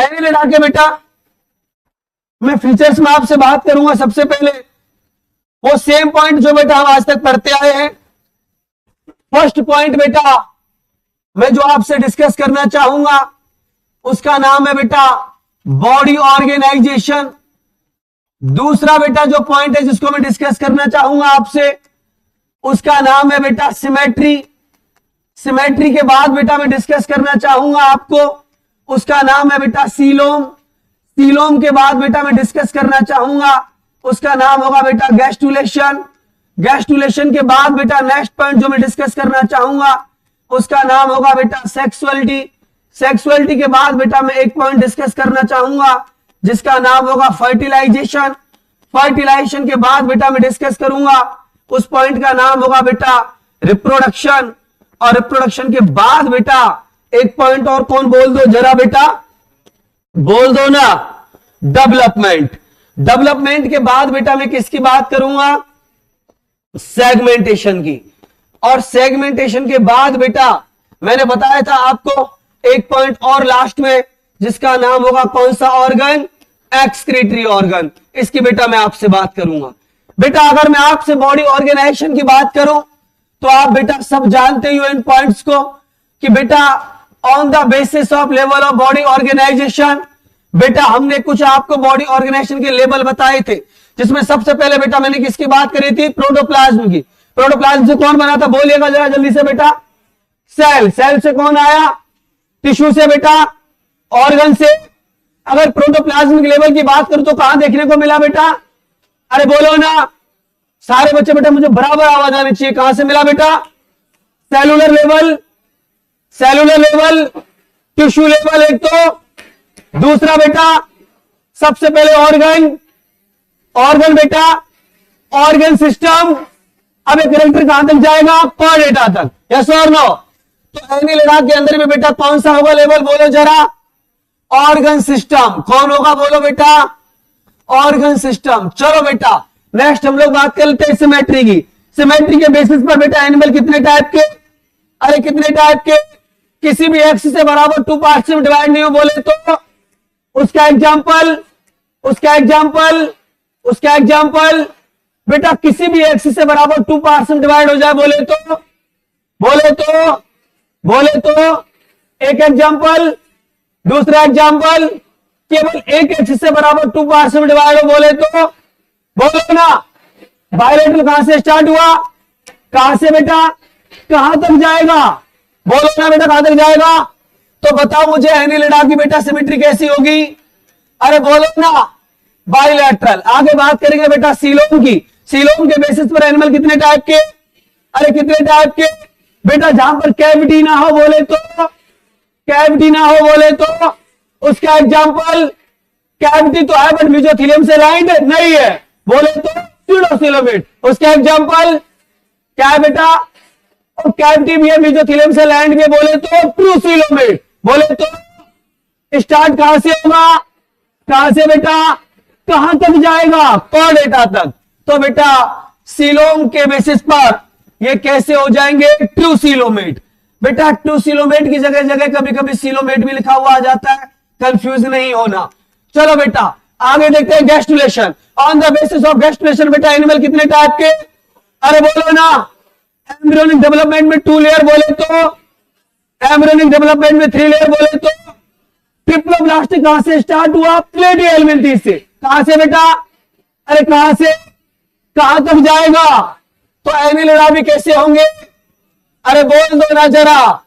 Annelida के बेटा मैं फीचर्स में आपसे बात करूंगा। सबसे पहले वो सेम पॉइंट जो बेटा हम आज तक पढ़ते आए हैं। फर्स्ट पॉइंट बेटा मैं जो आपसे डिस्कस करना चाहूंगा उसका नाम है बेटा बॉडी ऑर्गेनाइजेशन। दूसरा बेटा जो पॉइंट है जिसको मैं डिस्कस करना चाहूंगा आपसे उसका नाम है बेटा सिमेट्री। सिमेट्री के बाद बेटा मैं डिस्कस करना चाहूंगा आपको उसका नाम है बेटा सीलोम। सीलोम के बाद बेटा मैं डिस्कस करना चाहूंगा उसका नाम होगा बेटा गैस्ट्रुलेशन। गैस्ट्रुलेशन के बाद बेटा नेक्स्ट पॉइंट जो मैं डिस्कस करना चाहूंगा उसका नाम होगा बेटा सेक्सुअलिटी। सेक्सुअलिटी के बाद बेटा मैं एक पॉइंट डिस्कस करना चाहूंगा जिसका नाम होगा फर्टिलाइजेशन। फर्टिलाइजेशन के बाद बेटा मैं डिस्कस करूंगा उस पॉइंट का नाम होगा बेटा रिप्रोडक्शन। और रिप्रोडक्शन के बाद बेटा एक पॉइंट और कौन बोल दो जरा बेटा, बोल दो ना, डेवलपमेंट। डेवलपमेंट के बाद बेटा मैं किसकी बात करूंगा, सेगमेंटेशन की। और सेगमेंटेशन के बाद बेटा मैंने बताया था आपको एक पॉइंट और लास्ट में जिसका नाम होगा कौन सा ऑर्गन, एक्सक्रीटरी ऑर्गन। इसकी बेटा मैं आपसे बात करूंगा। बेटा अगर मैं आपसे बॉडी ऑर्गेनाइजेशन की बात करूं तो आप बेटा सब जानते ही हो इन पॉइंट्स को कि बेटा on the basis of level of body organisation बेटा हमने कुछ आपको बॉडी ऑर्गेनाइजेशन के लेवल बताए थे, जिसमें सबसे पहले बेटा मैंने किसकी बात करी थी, प्रोटोप्लाज्म की। प्रोटोप्लाज्म से कौन बना था, बोलिएगा जरा जल्दी से बेटा, सेल। सेल से कौन आया, टिश्यू से बेटा, ऑर्गन से। अगर प्रोटोप्लाज्मिक लेवल की बात करूं तो कहां देखने को मिला बेटा, अरे बोलो ना सारे बच्चे बेटा, मुझे बराबर आवाज आनी चाहिए। कहां से मिला बेटा, cellular level. Cellular level, tissue level एक तो, दूसरा बेटा सबसे पहले ऑर्गन। ऑर्गन बेटा, ऑर्गन सिस्टम। अब एक करेक्टर कहां तक जाएगा, कॉर्डेटा तक, यस और नो। तो एनिलिडा के अंदर में बेटा कौन सा होगा लेवल, बोलो जरा, ऑर्गन सिस्टम। कौन होगा बोलो बेटा, ऑर्गन सिस्टम। चलो बेटा नेक्स्ट हम लोग बात कर लेते हैं सिमेट्री की। सिमेट्री के बेसिस पर बेटा एनिमल कितने टाइप के, अरे कितने टाइप के, किसी भी एक्स से बराबर टू पार्ट में डिवाइड नहीं हो बोले तो उसका एग्जांपल, उसका एग्जांपल, उसका एग्जांपल बेटा किसी भी एक्स से बराबर टू पार्ट में डिवाइड हो जाए बोले तो, बोले तो, बोले तो एक एग्जांपल। दूसरा एग्जांपल केवल एक एक्स से बराबर टू पार्ट में डिवाइड हो बोले तो, बोलो ना, बायलेटरल कहां से स्टार्ट हुआ, कहां से बेटा कहां तक जाएगा, बोलो ना बेटा कहां तक जाएगा। तो बताओ मुझे एनिलिडा की बेटा सिमेट्री कैसी होगी, अरे बोलो ना, बायलैटरल। आगे बात करेंगे बेटा सीलोम की। सीलोम के बेसिस पर एनिमल कितने टाइप के, अरे कितने टाइप के बेटा, जहां पर कैविटी ना हो बोले तो, कैविटी ना हो बोले तो उसका एग्जांपल, कैविटी तो है बट मेसोथेलियम से लाइंड नहीं है बोले तो स्यूडोसिलोमेट। उसका एग्जांपल क्या है बेटा, और कैविटी भी है मेसोथेलियम से लाइंड भी बोले तो ट्रूसिलोमेट। बोले तो स्टार्ट कहां से होगा, कहां से बेटा कहां तक जाएगा, कॉर्डेटा तक। तो बेटा सीलोम के बेसिस पर ये कैसे हो जाएंगे, ट्रूसिलोमेट। बेटा ट्रूसिलोमेट की जगह जगह कभी कभी सीलोमेट भी लिखा हुआ आ जाता है, कंफ्यूज नहीं होना। चलो बेटा आगे देखते हैं gastrulation. On the basis of gastrulation बेटा एनिमल कितने टाइप के, अरे बोलो ना, एम्ब्रियोनिक डेवलपमेंट में 2 लेयर बोले तो, एम्ब्रियोनिक डेवलपमेंट में 3 लेयर बोले तो, ट्रिप्लोब्लास्टिक कहां से स्टार्ट हुआ, प्लेटिहेल्मिन्थेस से। कहां से बेटा, अरे कहां से कहां तक जाएगा। तो एनिलिडा भी कैसे होंगे, अरे बोल दो ना जरा,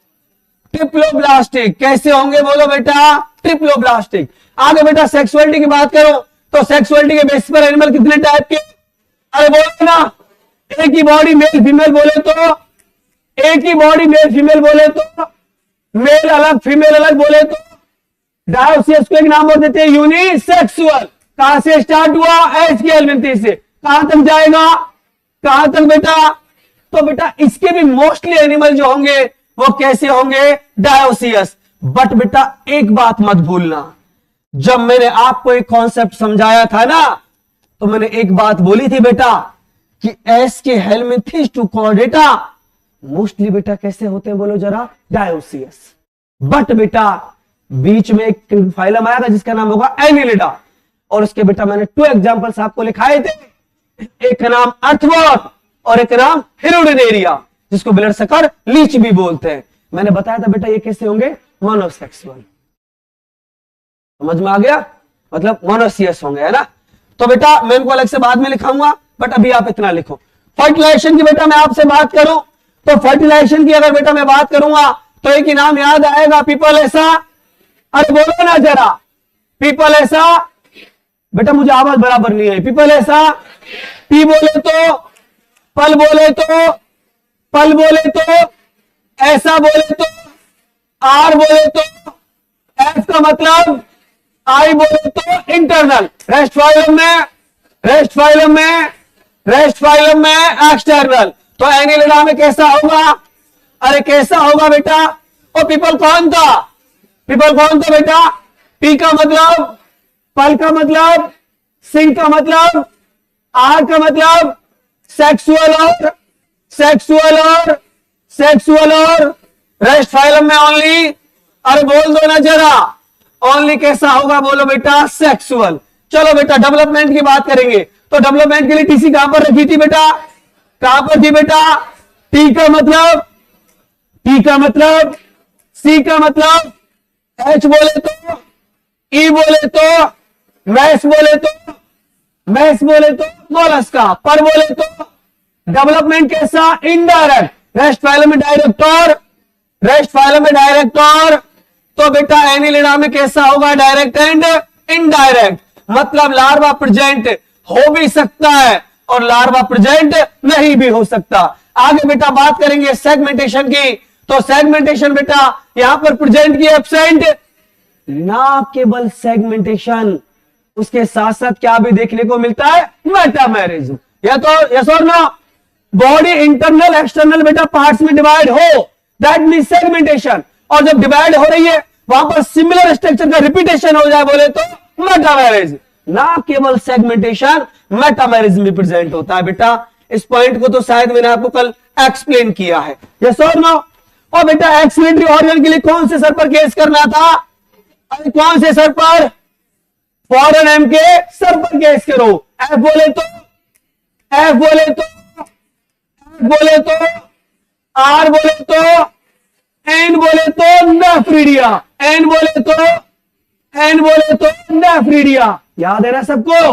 ट्रिप्लोब्लास्टिक। कैसे होंगे बोलो बेटा, ट्रिप्लोब्लास्टिक। आगे बेटा सेक्सुअलिटी की बात करो तो सेक्सुअलिटी के बेसिस पर एनिमल कितने टाइप के, अरे बोलो ना, एक ही बॉडी मेल फीमेल बोले तो, एक ही बॉडी मेल फीमेल बोले तो, मेल अलग फीमेल अलग बोले तो, डायोसियस को एक नाम और देते हैं यूनिसेक्सुअल। कहां से स्टार्ट हुआ, एच के एल्मिन्थेस से। कहां तक जाएगा, कहां तक बेटा, तो बेटा इसके भी मोस्टली एनिमल जो होंगे वो कैसे होंगे, डायोसियस। बट बेटा एक बात मत भूलना, जब मैंने आपको एक कॉन्सेप्ट समझाया था ना तो मैंने एक बात बोली थी बेटा कि एस के हेल्मिन्थेस टू कॉर्डेटा मोस्टली बेटा कैसे होते हैं बोलो जरा, डायोसियस। बट बेटा बीच में एक फाइलम आएगा जिसका नाम होगा एनिलिडा, और उसके बेटा मैंने 2 एग्जांपल्स आपको लिखाए थे, एक का नाम अर्थवॉर्म और एक का नाम हिरुडिनेरिया, जिसको ब्लड सकर लीच भी बोलते हैं। मैंने बताया था बेटा ये कैसे होंगे, मोनोसेक्सुअल। समझ में आ गया, मतलब मोनोसियस होंगे, है ना। तो बेटा मैं इनको अलग से बाद में लिखाऊंगा, बट अभी आप इतना लिखो। फर्टिलाइजेशन की बेटा मैं आपसे बात करूं तो फर्टिलाइजेशन की अगर बेटा मैं बात करूंगा तो एक ही नाम याद आएगा, पीपल ऐसा। अरे बोलो ना जरा, पीपल ऐसा। बेटा मुझे आवाज बराबर नहीं है। पीपल ऐसा, पी बोले तो, पल बोले तो, पल बोले तो, ऐसा बोले तो, आर बोले तो, एफ का मतलब, आई बोले तो इंटरनल, रेस्ट फाइलम में, रेस्ट फाइलम में, रेस्ट फाइलम में एक्सटर्नल। तो एनिलिडा में कैसा होगा? अरे कैसा होगा बेटा? और पीपल कौन था? पीपल कौन था बेटा? पी का मतलब, पल का मतलब, सिंह का मतलब, आर का मतलब सेक्सुअल और सेक्सुअल और सेक्सुअल और रेस्ट फाइलम में ओनली। अरे बोल दो ना जरा, ओनली कैसा होगा बोलो बेटा? सेक्सुअल। चलो बेटा डेवलपमेंट की बात करेंगे तो डेवलपमेंट के लिए टीसी कहां पर रखी थी बेटा? कहां पर थी बेटा? टी का मतलब, टी का मतलब, सी का मतलब, एच बोले तो, ई बोले तो, मैस बोले तो, मैस बोले तो मोलस्का, पर बोले तो डेवलपमेंट कैसा? इनडायरेक्ट। रेस्ट फाइलम में डायरेक्ट और रेस्ट फाइलम में डायरेक्ट और, तो बेटा एनिलिडा में कैसा होगा? Direct and indirect. मतलब लार्वा प्रेजेंट हो भी सकता है और लार्वा प्रेजेंट नहीं भी हो सकता। आगे बेटा बात करेंगे सेगमेंटेशन की, तो सेगमेंटेशन बेटा यहां पर प्रेजेंट की एब्सेंट, ना केवल सेगमेंटेशन, उसके साथ साथ क्या भी देखने को मिलता है? मेटामेरिज्म। या तो यस और नो, बॉडी इंटरनल एक्सटर्नल बेटा पार्ट्स में डिवाइड हो, दैट मीन सेगमेंटेशन। और जब डिवाइड हो रही है वहां पर सिमिलर स्ट्रक्चर का रिपीटेशन हो जाए बोले तो मेटामेरिज्म। ना केवल सेगमेंटेशन, मेटामेरिज्म भी प्रेजेंट होता है बेटा। इस पॉइंट को तो शायद मैंने आपको कल एक्सप्लेन किया है। यस और नो। और बेटा एक्सक्रीटरी ऑर्गन के लिए कौन से सर पर केस करना था? अरे कौन से सर पर? फॉरेन एम के सर पर केस करो। एफ बोले तो, एफ बोले तो, एफ बोले तो, आर बोले तो, एन बोले तो नेफ्रीडिया, एन बोले तो, एन बोले तो नेफ्रीडिया। याद है ना सबको?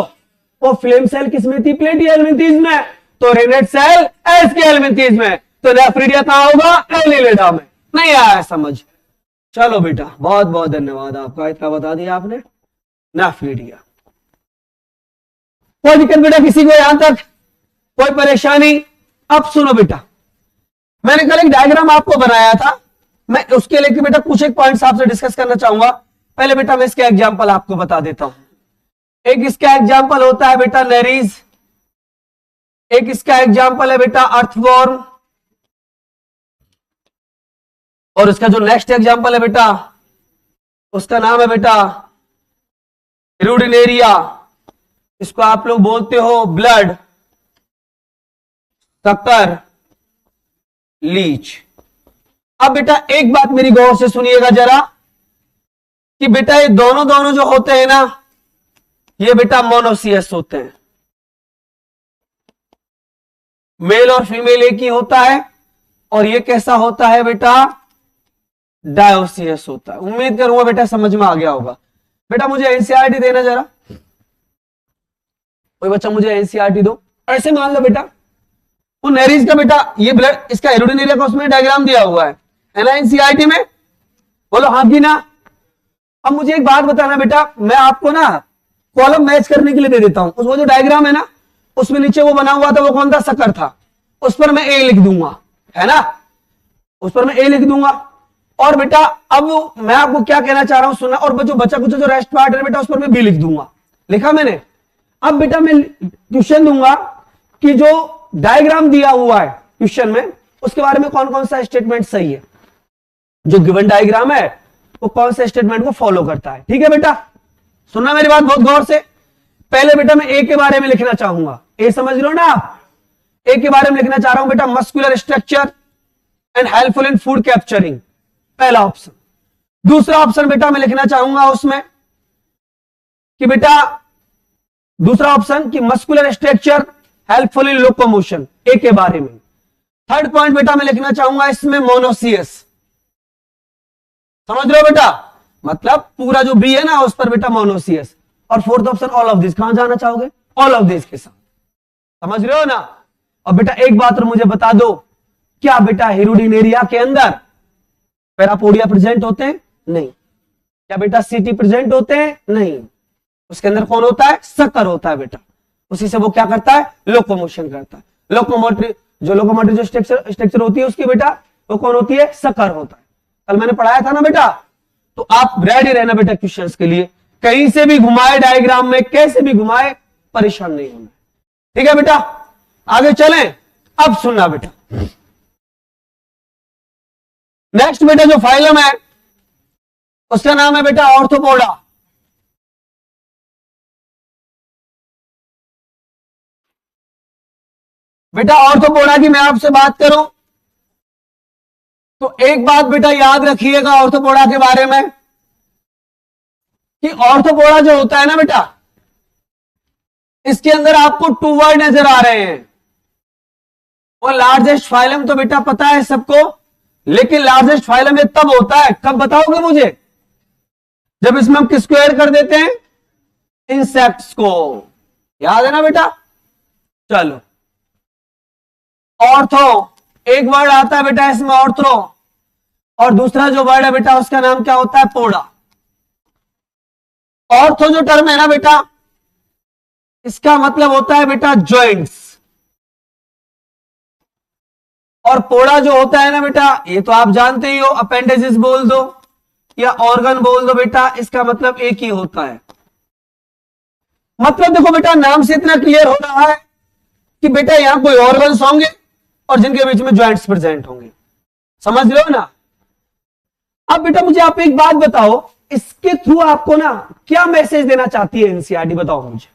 वो फ्लेम सेल किसमें थी? प्लेटी एल्मिंथीज में। तो रेनेट सेल एस के एल्मिंथीज में। तो नेफ्रीडिया कहां होगा? एनिलिडा में। नहीं आया समझ? चलो बेटा बहुत बहुत धन्यवाद आपका, इतना बता दिया आपने। नेफ्रीडिया। कोई दिक्कत बेटा किसी को यहां तक? कोई परेशानी? अब सुनो बेटा, मैंने कल एक डायग्राम आपको बनाया था, मैं उसके लेके बेटा कुछ एक पॉइंट्स आपसे डिस्कस करना चाहूंगा। पहले बेटा मैं इसका एग्जांपल आपको बता देता हूं। एक इसका एग्जांपल होता है बेटा नेरीज, एक इसका एग्जांपल है बेटा अर्थवॉर्म, और इसका जो नेक्स्ट एग्जांपल है बेटा उसका नाम है बेटा हिरुडिनेरिया। इसको आप लोग बोलते हो ब्लड सकर लीच। अब बेटा एक बात मेरी गौर से सुनिएगा जरा, कि बेटा ये दोनों जो होते हैं ना, ये बेटा मोनोसियस होते हैं। मेल और फीमेल एक ही होता है, और ये कैसा होता है बेटा? डायोसियस होता है। उम्मीद करूंगा बेटा समझ में आ गया होगा। बेटा मुझे एनसीईआरटी देना जरा, कोई बच्चा मुझे एनसीईआरटी दो। ऐसे मान लो बेटा वो नेरीज का बेटा ये ब्लड, इसका हिरुडिनेरिया का उसमें डायग्राम दिया हुआ है ना एनसीईआरटी में? बोलो हाँ की ना। अब मुझे एक बात बताना बेटा, मैं आपको ना कॉलम मैच करने के लिए दे देता हूं। वो जो डायग्राम है ना उसमें नीचे वो बना हुआ था, वो कौन था? सकर था। उस पर मैं ए लिख दूंगा, है ना, उस पर मैं ए लिख दूंगा। और बेटा अब मैं आपको क्या कहना चाह रहा हूं सुनना, और जो बचा कुछ जो रेस्ट पार्ट है बेटा उस पर मैं बी लिख दूंगा। लिखा मैंने? अब बेटा मैं क्वेश्चन दूंगा कि जो डायग्राम दिया हुआ है क्वेश्चन में उसके बारे में कौन कौन सा स्टेटमेंट सही है, जो गिवन डायग्राम है वो कौन से स्टेटमेंट को फॉलो करता है। ठीक है बेटा, सुनना मेरी बात बहुत गौर से। पहले बेटा मैं ए के बारे में लिखना चाहूंगा। ए समझ लो ना आप? ए के बारे में लिखना चाह रहा हूं बेटा muscular structure and helpful in food capturing, पहला ऑप्शन। दूसरा ऑप्शन बेटा मैं लिखना चाहूंगा उसमें कि बेटा दूसरा ऑप्शन कि muscular structure helpful in locomotion, A के बारे में। थर्ड पॉइंट बेटा मैं लिखना चाहूंगा इसमें मोनोसियस। समझ रहे हो बेटा, मतलब पूरा जो बी है ना उस पर बेटा मोनोसियस। और fourth option all of this, कहां जाना चाहोगे? ऑल ऑफ दिस के साथ। समझ रहे हो ना। और बेटा एक बात और मुझे बता दो, क्या बेटा हिरुडिनेरिया के अंदर पैरापोडिया प्रेजेंट होते हैं? नहीं। क्या बेटा सीटी प्रेजेंट होते हैं? नहीं। उसके अंदर कौन होता है? शक्कर होता है बेटा। उसी से वो क्या करता है? लोकोमोशन करता है। लोकोमोटरी जो स्ट्रक्चर होती है उसकी बेटा वो कौन होती है? शक्कर होता है। कल मैंने पढ़ाया था ना बेटा, तो आप रेडी रहना बेटा क्वेश्चंस के लिए। कहीं से भी घुमाए डायग्राम में, कैसे भी घुमाए, परेशान नहीं होना। ठीक है बेटा, आगे चलें। अब सुनना बेटा, नेक्स्ट बेटा जो फाइलम है उसका नाम है बेटा ऑर्थोपोडा। बेटा ऑर्थोपोडा की मैं आपसे बात करूं तो एक बात बेटा याद रखिएगा ऑर्थोपोडा के बारे में कि ऑर्थोपोडा जो होता है ना बेटा, इसके अंदर आपको 2 वर्ड नजर आ रहे हैं। और लार्जेस्ट फाइलम तो बेटा पता है सबको, लेकिन लार्जेस्ट फाइलम ये तब होता है, कब बताओगे मुझे? जब इसमें हम स्क्वायर कर देते हैं इंसेक्ट्स को। याद है ना बेटा? चलो, ऑर्थो एक वर्ड आता है बेटा इसमें ऑर्थ्रो, और दूसरा जो वर्ड है बेटा उसका नाम क्या होता है? पोडा। ऑर्थो जो टर्म है ना बेटा, इसका मतलब होता है बेटा जॉइंट्स, और पोडा जो होता है ना बेटा, ये तो आप जानते ही हो, अपेंडेजेस बोल दो या ऑर्गन बोल दो बेटा, इसका मतलब एक ही होता है। मतलब देखो बेटा, नाम से इतना क्लियर हो रहा है कि बेटा यहां कोई ऑर्गन्स होंगे और जिनके बीच में जॉइंट्स प्रेजेंट होंगे। समझ रहे हो ना। अब बेटा मुझे आप एक बात बताओ, इसके थ्रू आपको ना क्या मैसेज देना चाहती है एनसीईआरटी? बताओ मुझे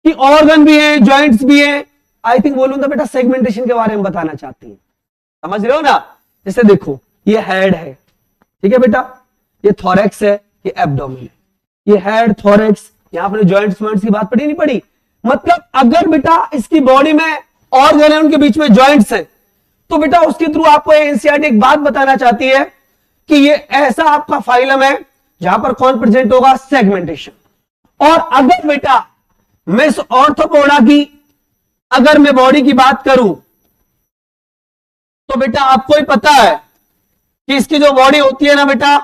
कि ऑर्गन भी है, जॉइंट्स भी है। आई थिंक बोलूं तो बेटा सेगमेंटेशन के बारे में बताना चाहती है। समझ रहे हो ना। जैसे देखो, ये हेड है, ठीक है बेटा, ये थोरैक्स है, ये एब्डोमेन है, ये हेड थोरैक्स, यहां पर जॉइंट्स की बात पड़ी नहीं पड़ी? मतलब अगर बेटा इसकी बॉडी में ऑर्गन है, उनके बीच में जॉइंट्स है, तो बेटा उसके थ्रू आपको एनसीईआरटी एक बात बताना चाहती है कि ये ऐसा आपका फाइलम है जहां पर कौन प्रेजेंट होगा? सेगमेंटेशन। और अगर बेटा मैं इस ऑर्थोपोडा की अगर मैं बॉडी की बात करूं तो बेटा आपको ही पता है कि इसकी जो बॉडी होती है ना बेटा,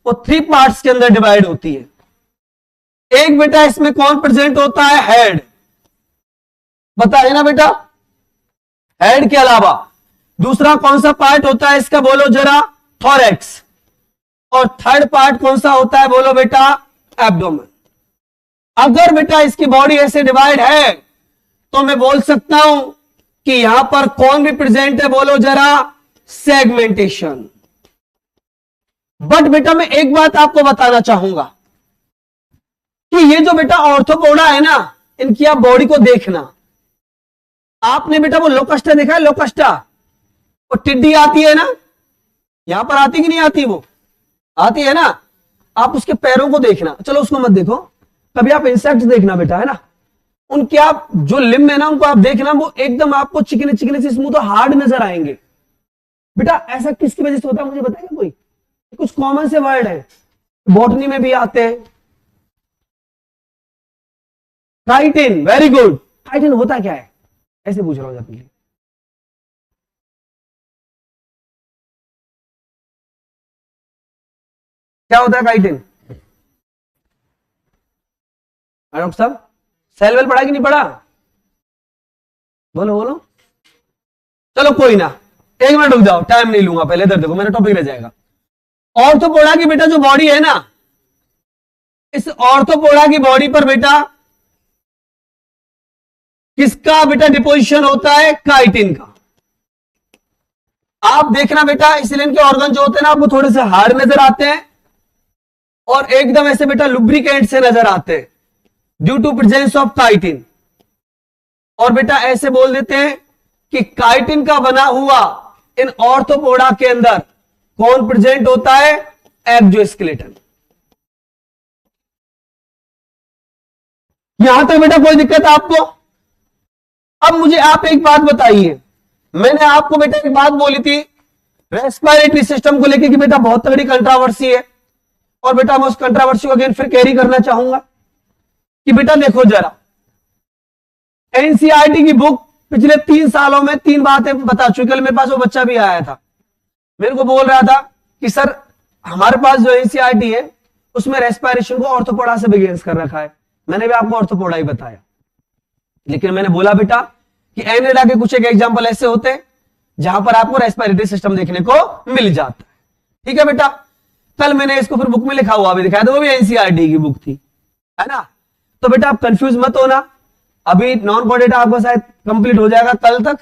वो 3 पार्ट्स के अंदर डिवाइड होती है। एक बेटा इसमें कौन प्रेजेंट होता है? हेड। बताइए ना बेटा, हेड के अलावा दूसरा कौन सा पार्ट होता है इसका? बोलो जरा। थोरैक्स। और थर्ड पार्ट कौन सा होता है? बोलो बेटा। एब्डोमेन। अगर बेटा इसकी बॉडी ऐसे डिवाइड है तो मैं बोल सकता हूं कि यहां पर कौन भी प्रेजेंट है? बोलो जरा। सेगमेंटेशन। बट बेटा मैं एक बात आपको बताना चाहूंगा कि ये जो बेटा ऑर्थोपोडा है ना, इनकी आप बॉडी को देखना। आपने बेटा वो लोकस्टा देखा है? लोकस्टा, वो टिड्डी आती है ना, यहां पर आती कि नहीं आती? वो आती है ना। आप उसके पैरों को देखना, चलो उसको मत देखो, कभी आप इंसेक्ट्स देखना बेटा, है ना, उनके आप जो लिम्ब है ना उनको आप देखना, वो एकदम आपको चिकने चिकने से स्मूथ और हार्ड नजर आएंगे। बेटा ऐसा किसकी वजह से होता है मुझे बताएगा कोई? कुछ कॉमन से वर्ड है, बॉटनी में भी आते हैं। Chitin, very good. काइटिन होता क्या है? ऐसे पूछ रहा हूं अपने लिए। क्या होता है काइटिन? डॉक्टर साहब सेल वेल पढ़ा कि नहीं पढ़ा? बोलो बोलो। चलो कोई ना, 1 मिनट रुक जाओ, टाइम नहीं लूंगा, पहले इधर देखो, मेरा टॉपिक रह जाएगा। ऑर्थोपोडा की बेटा जो बॉडी है ना, इस ऑर्थोपोडा की बॉडी पर बेटा किसका बेटा डिपोजिशन होता है? काइटिन का। आप देखना बेटा, इसलिए इनके ऑर्गन जो होते हैं ना आपको थोड़े से हार्ड नजर आते हैं और एकदम ऐसे बेटा लुब्रिकेंट से नजर आते हैं due to presence of chitin. और बेटा ऐसे बोल देते हैं कि काइटिन का बना हुआ इन ऑर्थोपोडा के अंदर कौन प्रेजेंट होता है? एक्सोस्केलेटन। यहां तक बेटा कोई दिक्कत है आपको? अब मुझे आप एक बात बताइए, मैंने आपको बेटा एक बात बोली थी रेस्पिरेटरी सिस्टम को लेकर कि बेटा बहुत तगड़ी कंट्रोवर्सी है, और बेटा मैं उस कंट्रोवर्सी को अगेन फिर कैरी करना चाहूंगा कि बेटा देखो जरा, एनसीईआरटी की बुक पिछले 3 सालों में 3 बातें बता चुकी। कल मेरे पास वो बच्चा भी आया था, मेरे को बोल रहा था कि सर हमारे पास जो एनसीईआरटी है उसमें रेस्पिरेशन को ऑर्थोपोडा से बिगिंस कर रखा है। मैंने भी आपको ऑर्थोपोडा ही बताया, लेकिन मैंने बोला बेटा कि एनरेडा के कुछ एक एग्जांपल ऐसे होते हैं जहां पर आपको रेस्पिरेटरी सिस्टम देखने को मिल जाता है। ठीक है बेटा, कल मैंने इसको फिर बुक में लिखा हुआ भी दिखाया था, वो भी एनसीईआरटी की बुक थी, है ना। तो बेटा आप कंफ्यूज मत होना, अभी नॉन कोड डेटा आपका शायद कंप्लीट हो जाएगा कल तक,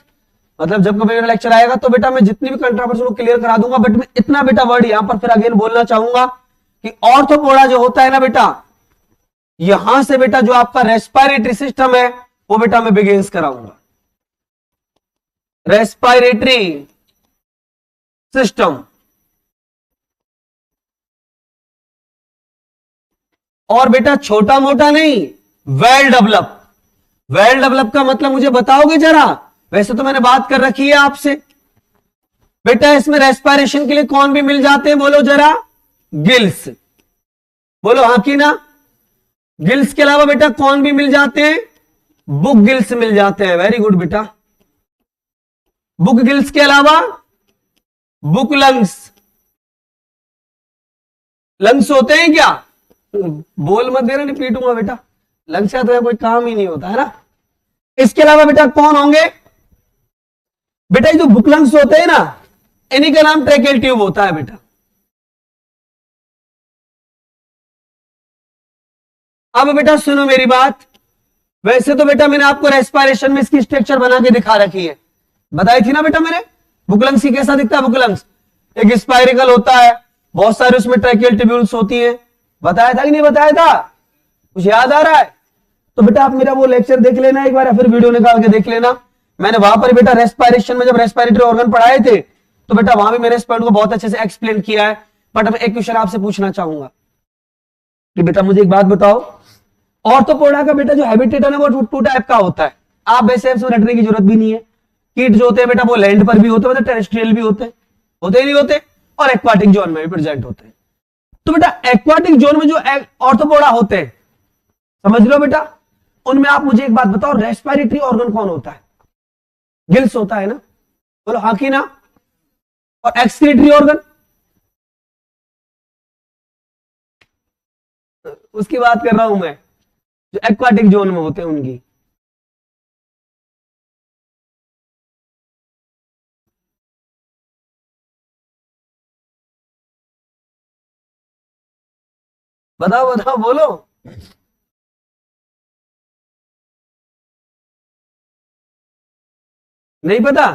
मतलब जब कभी मेरा लेक्चर आएगा तो बेटा मैं जितनी भी कंट्रोवर्सी को क्लियर करा दूंगा। बट मैं इतना बेटा वर्ड यहां पर फिर अगेन बोलना चाहूंगा कि ऑर्थोपोडा जो होता है ना बेटा, यहां से बेटा जो आपका रेस्पिरेटरी सिस्टम है वो बेटा मैं बिगिंस कराऊंगा। रेस्पिरेटरी सिस्टम, और बेटा छोटा मोटा नहीं, वेल डेवलप। वेल डेवलप का मतलब मुझे बताओगे जरा? वैसे तो मैंने बात कर रखी है आपसे बेटा, इसमें रेस्पिरेशन के लिए कौन भी मिल जाते हैं, बोलो जरा? गिल्स, बोलो हाँ कि ना। गिल्स के अलावा बेटा कौन भी मिल जाते हैं? बुक गिल्स मिल जाते हैं। वेरी गुड बेटा, बुक गिल्स के अलावा बुक लंग्स, लंग्स होते हैं क्या? बोल मत देना, नहीं पीटूंगा बेटा, लंग्स का तो कोई काम ही नहीं होता है ना। इसके अलावा बेटा कौन होंगे? बेटा जो बुक लंग्स होते हैं ना, इन्हीं का नाम ट्रैकेल ट्यूब होता है बेटा। अब बेटा सुनो मेरी बात, वैसे तो बेटा मैंने आपको रेस्पिरेशन में इसकी स्ट्रक्चर बना के दिखा रखी है, बताई थी ना बेटा मैंने। बुकलंग्स की कैसा दिखता है? बुकलंग्स एक स्पाइरिकल होता है, बहुत सारे उसमें ट्रैकेल ट्यूब्यूल्स होती है, बताया था कि नहीं बताया था? कुछ याद आ रहा है? तो बेटा आप मेरा वो लेक्चर देख लेना एक बार, या फिर वीडियो निकाल के देख लेना। मैंने वहां पर बेटा रेस्पिरेशन में जब रेस्पिरेटरी ऑर्गन पढ़ाए थे तो बेटा वहां भी मैंने इस पॉइंट को बहुत अच्छे से एक्सप्लेन किया है। बट अब एक क्वेश्चन आपसे पूछना चाहूंगा कि बेटा मुझे एक बात बताओ, ऑर्थोपोडा का बेटा जो हैबिटेट है वो 2 टाइप का होता है। आप वैसे रटने की जरूरत भी नहीं है। कीट जो होते हैं बेटा वो लैंड पर भी होते हैं, मतलब टेरेस्ट्रियल भी होते ही नहीं होते, और एक्वाटिक जोन में भी प्रेजेंट होते हैं। तो बेटा एक्वाटिक जोन में जो ऑर्थोपोडा होते हैं, समझ लो बेटा, उनमें आप मुझे एक बात बताओ, रेस्पिरेटरी ऑर्गन कौन होता है? गिल्स होता है ना, बोलो हाँ कि ना। और एक्सक्रीटरी ऑर्गन, उसकी बात कर रहा हूं मैं, जो एक्वाटिक जोन में होते हैं उनकी। बताओ बताओ बोलो। नहीं पता?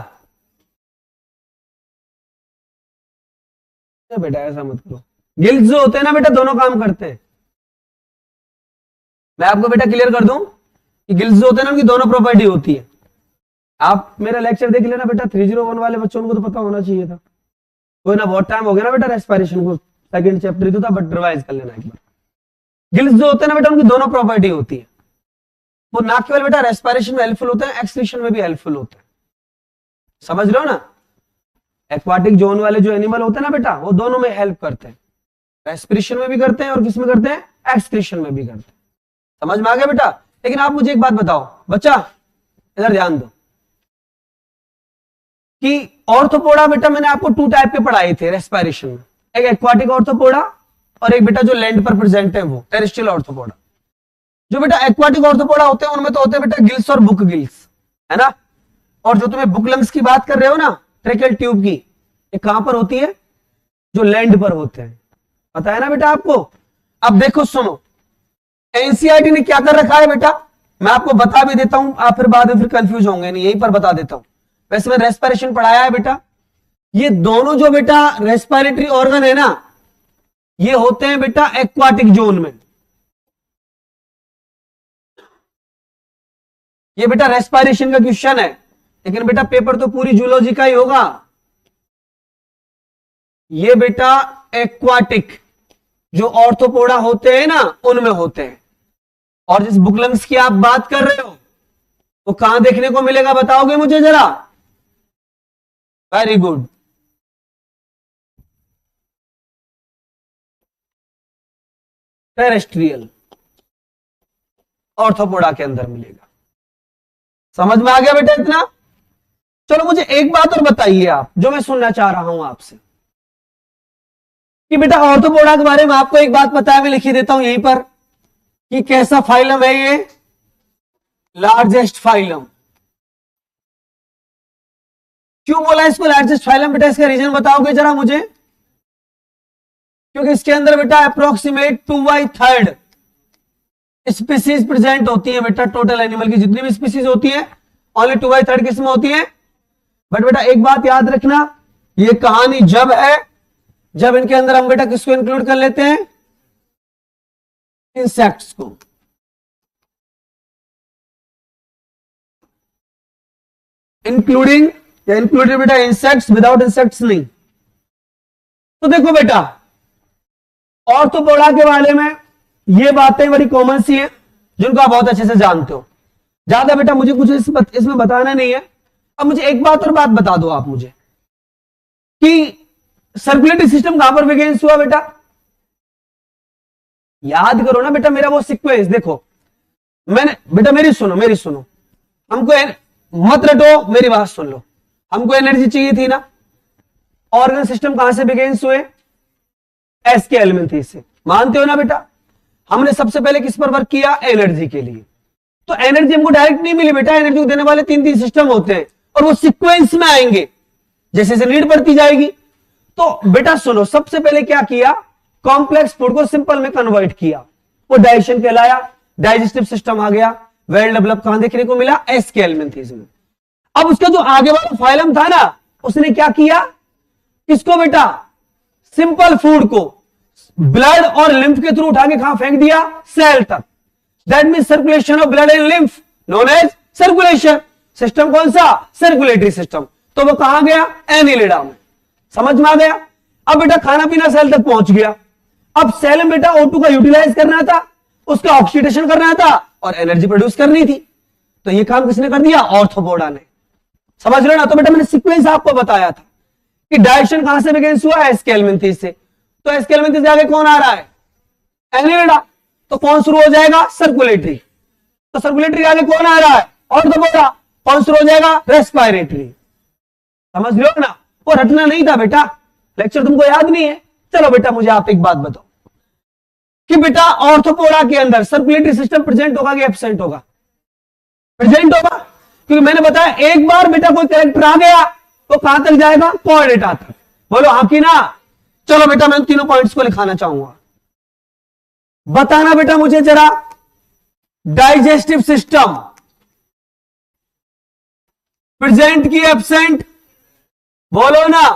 बेटा ऐसा मत करो, गिल्स जो होते हैं ना बेटा दोनों काम करते हैं। मैं आपको बेटा क्लियर कर दूं कि गिल्स जो होते हैं ना उनकी दोनों प्रॉपर्टी होती है। आप मेरा लेक्चर देख लेना बेटा, 301 वाले बच्चों को तो पता होना चाहिए था। कोई ना, बहुत टाइम हो गया ना बेटा रेस्पिरेशन को, सेकंड चैप्टर ही तो था, बट रिवाइज कर लेना एक बार। गिल्स जो होते हैं ना बेटा उनकी दोनों प्रॉपर्टी होती है, वो ना केवल बेटा रेस्पिरेशन में हेल्पफुल होते हैं, एक्सक्रीशन में भी हेल्पफुल होते हैं। समझ रहे हो ना? एक्वाटिक जोन वाले जो एनिमल होते हैं ना बेटा, वो दोनों में हेल्प करते हैं, रेस्पिरेशन में भी करते हैं और किस में करते हैं? एक्सक्रीशन में भी करते हैं। समझ में आ गया बेटा? लेकिन आप मुझे एक बात बताओ बच्चा, इधर ध्यान दो कि ऑर्थोपोडा बेटा मैंने आपको 2 टाइप के पढ़ाए थे रेस्पिरेशन में, एक एक्वाटिक ऑर्थोपोडा और एक बेटा जो लैंड पर प्रेजेंट है वो टेरेस्ट्रियल ऑर्थोपोडा। जो बेटा एक्वाटिक ऑर्थोपोडा होते हैं उनमें तो होते हैं बेटा गिल्स और बुक गिल्स, है ना। और जो तुम्हें बुक लंग्स की बात कर रहे हो ना, ट्रैकेल ट्यूब की, ये कहां पर होती है? जो लैंड पर होते हैं, पता है ना बेटा आपको। अब देखो सुनो, एनसीईआरटी ने क्या कर रखा है बेटा, मैं आपको बता भी देता हूं, आप फिर बाद में फिर कंफ्यूज होंगे नहीं, यहीं पर बता देता हूं। वैसे मैंने रेस्पिरेशन पढ़ाया है बेटा, ये दोनों जो बेटा रेस्पिरेटरी ऑर्गन है ना, ये होते हैं बेटा एक्वाटिक जोन में। ये बेटा रेस्पिरेशन का क्वेश्चन है, लेकिन बेटा पेपर तो पूरी जूलॉजी का ही होगा। ये बेटा एक्वाटिक, जो ऑर्थोपोडा होते हैं ना उनमें होते हैं। और जिस बुकलंग्स की आप बात कर रहे हो वो कहां देखने को मिलेगा, बताओगे मुझे जरा? वेरी गुड, टेरेस्ट्रियल ऑर्थोपोडा के अंदर मिलेगा। समझ में आ गया बेटा इतना? चलो मुझे एक बात और बताइए आप, जो मैं सुनना चाह रहा हूं आपसे, कि बेटा ऑर्थोपोडा के बारे में आपको एक बात पता है, मैं लिखी देता हूं यहीं पर, कि कैसा फाइलम है ये? Largest phylum. क्यों बोला इसको लार्जेस्ट फाइलम बेटा? इसका रीजन बताओगे जरा मुझे? क्योंकि इसके अंदर बेटा अप्रोक्सीमेट 2/3 स्पीसीज प्रेजेंट होती है बेटा। टोटल एनिमल की जितनी भी स्पीसीज होती है ओनली 2/3 किसमें होती है? बट बेटा एक बात याद रखना, ये कहानी जब है जब इनके अंदर हम बेटा किसको इंक्लूड कर लेते हैं? इंसेक्ट्स को। इंक्लूडिंग या इंक्लूडेड बेटा इंसेक्ट्स, विदाउट इंसेक्ट्स नहीं। तो देखो बेटा ऑर्थोपोडा के बारे में ये बातें बड़ी कॉमन सी हैं जिनको आप बहुत अच्छे से जानते हो। ज्यादा बेटा मुझे कुछ इसमें बताना नहीं है। अब मुझे एक बात और बात बता दो आप मुझे, कि सर्कुलेटरी सिस्टम कहां पर बिगिंस हुआ बेटा? याद करो ना बेटा मेरा वो सीक्वेंस। देखो मैंने बेटा मेरी सुनो हमको मत रटो, मेरी बात सुन लो। हमको एनर्जी चाहिए थी ना। ऑर्गन सिस्टम कहां से बिगिंस हुए? एस के एलिमेंट्री से, मानते हो ना बेटा? हमने सबसे पहले किस पर वर्क किया? एनर्जी के लिए। तो एनर्जी हमको डायरेक्ट नहीं मिली बेटा, एनर्जी को देने वाले 3 सिस्टम होते हैं और वो सीक्वेंस में आएंगे जैसे जैसे नीड बढ़ती जाएगी। तो बेटा सुनो, सबसे पहले क्या किया? कॉम्प्लेक्स फूड को सिंपल में कन्वर्ट किया, वो डाइजेशन कहलाया। डाइजेस्टिव सिस्टम आ गया, वेल डेवलप कहां देखने को मिला? एस के एलिमेंट्रीज में। अब उसका जो आगे वाला फाइलम था ना, उसने क्या किया? किसको बेटा? सिंपल फूड को ब्लड और लिम्फ के थ्रू उठा के कहां फेंक दिया? सेल तक। That mean circulation of blood and lymph known as circulation system. कौन सा? Circulatory system. तो वो कहां गया? एनिलिडा में। समझ में आ गया? अब बेटा खाना पीना सेल तक पहुंच गया। अब सेल में बेटा O2 का यूटिलाइज करना था, उसका ऑक्सीडेशन करना था और एनर्जी प्रोड्यूस करनी थी। तो ये काम किसने कर दिया? ऑर्थोपोडा ने। समझ रहे ना? तो बेटा मैंने सीक्वेंस आपको बताया था कि डाइजेशन कहां से बिगिंस हुआ? एस के एलिमेंट्री से। तो एस के एलिमेंट्री से आगे कौन आ रहा है? एनिलिडा। तो कौन शुरू हो जाएगा? सर्कुलेटरी। तो सर्कुलेटरी आगे कौन आ रहा है? ऑर्थोपोडा। कौन शुरू हो जाएगा? रेस्पिरेटरी। समझ लो ना? वो रटना नहीं था बेटा, लेक्चर तुमको याद नहीं है। चलो बेटा मुझे आप एक बात बताओ कि बेटा ऑर्थोपोडा के अंदर सर्कुलेटरी सिस्टम प्रेजेंट होगा कि एब्सेंट होगा? प्रेजेंट होगा, क्योंकि मैंने बताया एक बार बेटा कोई कैरेक्टर आ गया तो कहां तक जाएगा? कोऑर्डिनेटा तक। बोलो हाँ कि ना? चलो बेटा मैं उन तीनों पॉइंट्स को लिखाना चाहूंगा। बताना बेटा मुझे जरा, डाइजेस्टिव सिस्टम प्रेजेंट की एब्सेंट? बोलो ना।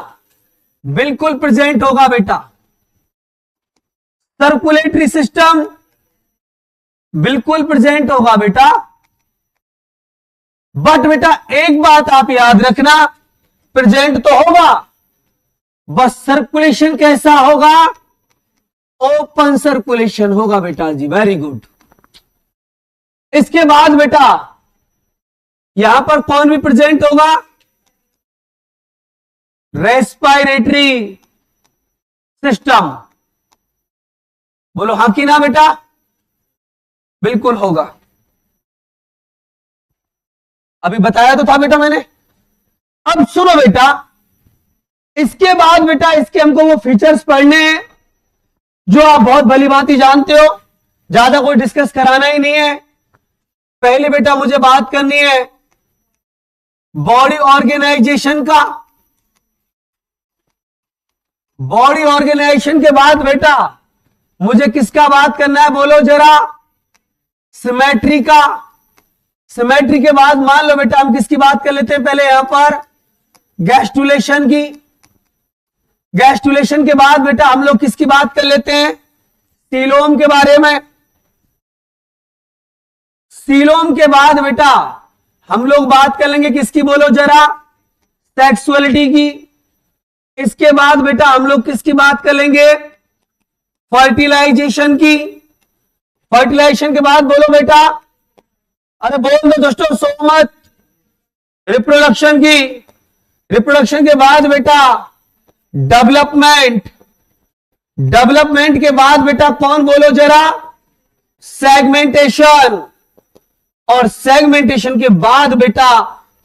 बिल्कुल प्रेजेंट होगा बेटा। सर्कुलेटरी सिस्टम बिल्कुल प्रेजेंट होगा बेटा। बट बेटा एक बात आप याद रखना, प्रेजेंट तो होगा, बस सर्कुलेशन कैसा होगा? ओपन सर्कुलेशन होगा बेटा जी। Very good. इसके बाद बेटा यहां पर कौन भी प्रेजेंट होगा? Respiratory system. बोलो हाँ कि ना बेटा? बिल्कुल होगा। अभी बताया तो था बेटा मैंने। अब सुनो बेटा, इसके बाद बेटा इसके हमको वो फीचर्स पढ़ने हैं जो आप बहुत भली भांति जानते हो, ज्यादा कोई डिस्कस कराना ही नहीं है। पहले बेटा मुझे बात करनी है बॉडी ऑर्गेनाइजेशन का। बॉडी ऑर्गेनाइजेशन के बाद बेटा मुझे किसका बात करना है? बोलो जरा। सिमेट्री का। सिमेट्री के बाद मान लो बेटा हम किसकी बात कर लेते हैं? पहले यहां पर गैस्ट्रुलेशन की। गैस्ट्रुलेशन के बाद बेटा हम लोग किसकी बात कर लेते हैं? सीलोम के बारे में। सीलोम के बाद बेटा हम लोग बात कर लेंगे किसकी? बोलो जरा। सेक्सुअलिटी की। इसके बाद बेटा हम लोग किसकी बात कर लेंगे? फर्टिलाइजेशन की। फर्टिलाइजेशन के बाद बोलो बेटा, अरे बोल दो दोस्तों, सो मच। रिप्रोडक्शन की। रिप्रोडक्शन के बाद बेटा डेवलपमेंट। डेवलपमेंट के बाद बेटा कौन बोलो जरा? सेगमेंटेशन। और सेगमेंटेशन के बाद बेटा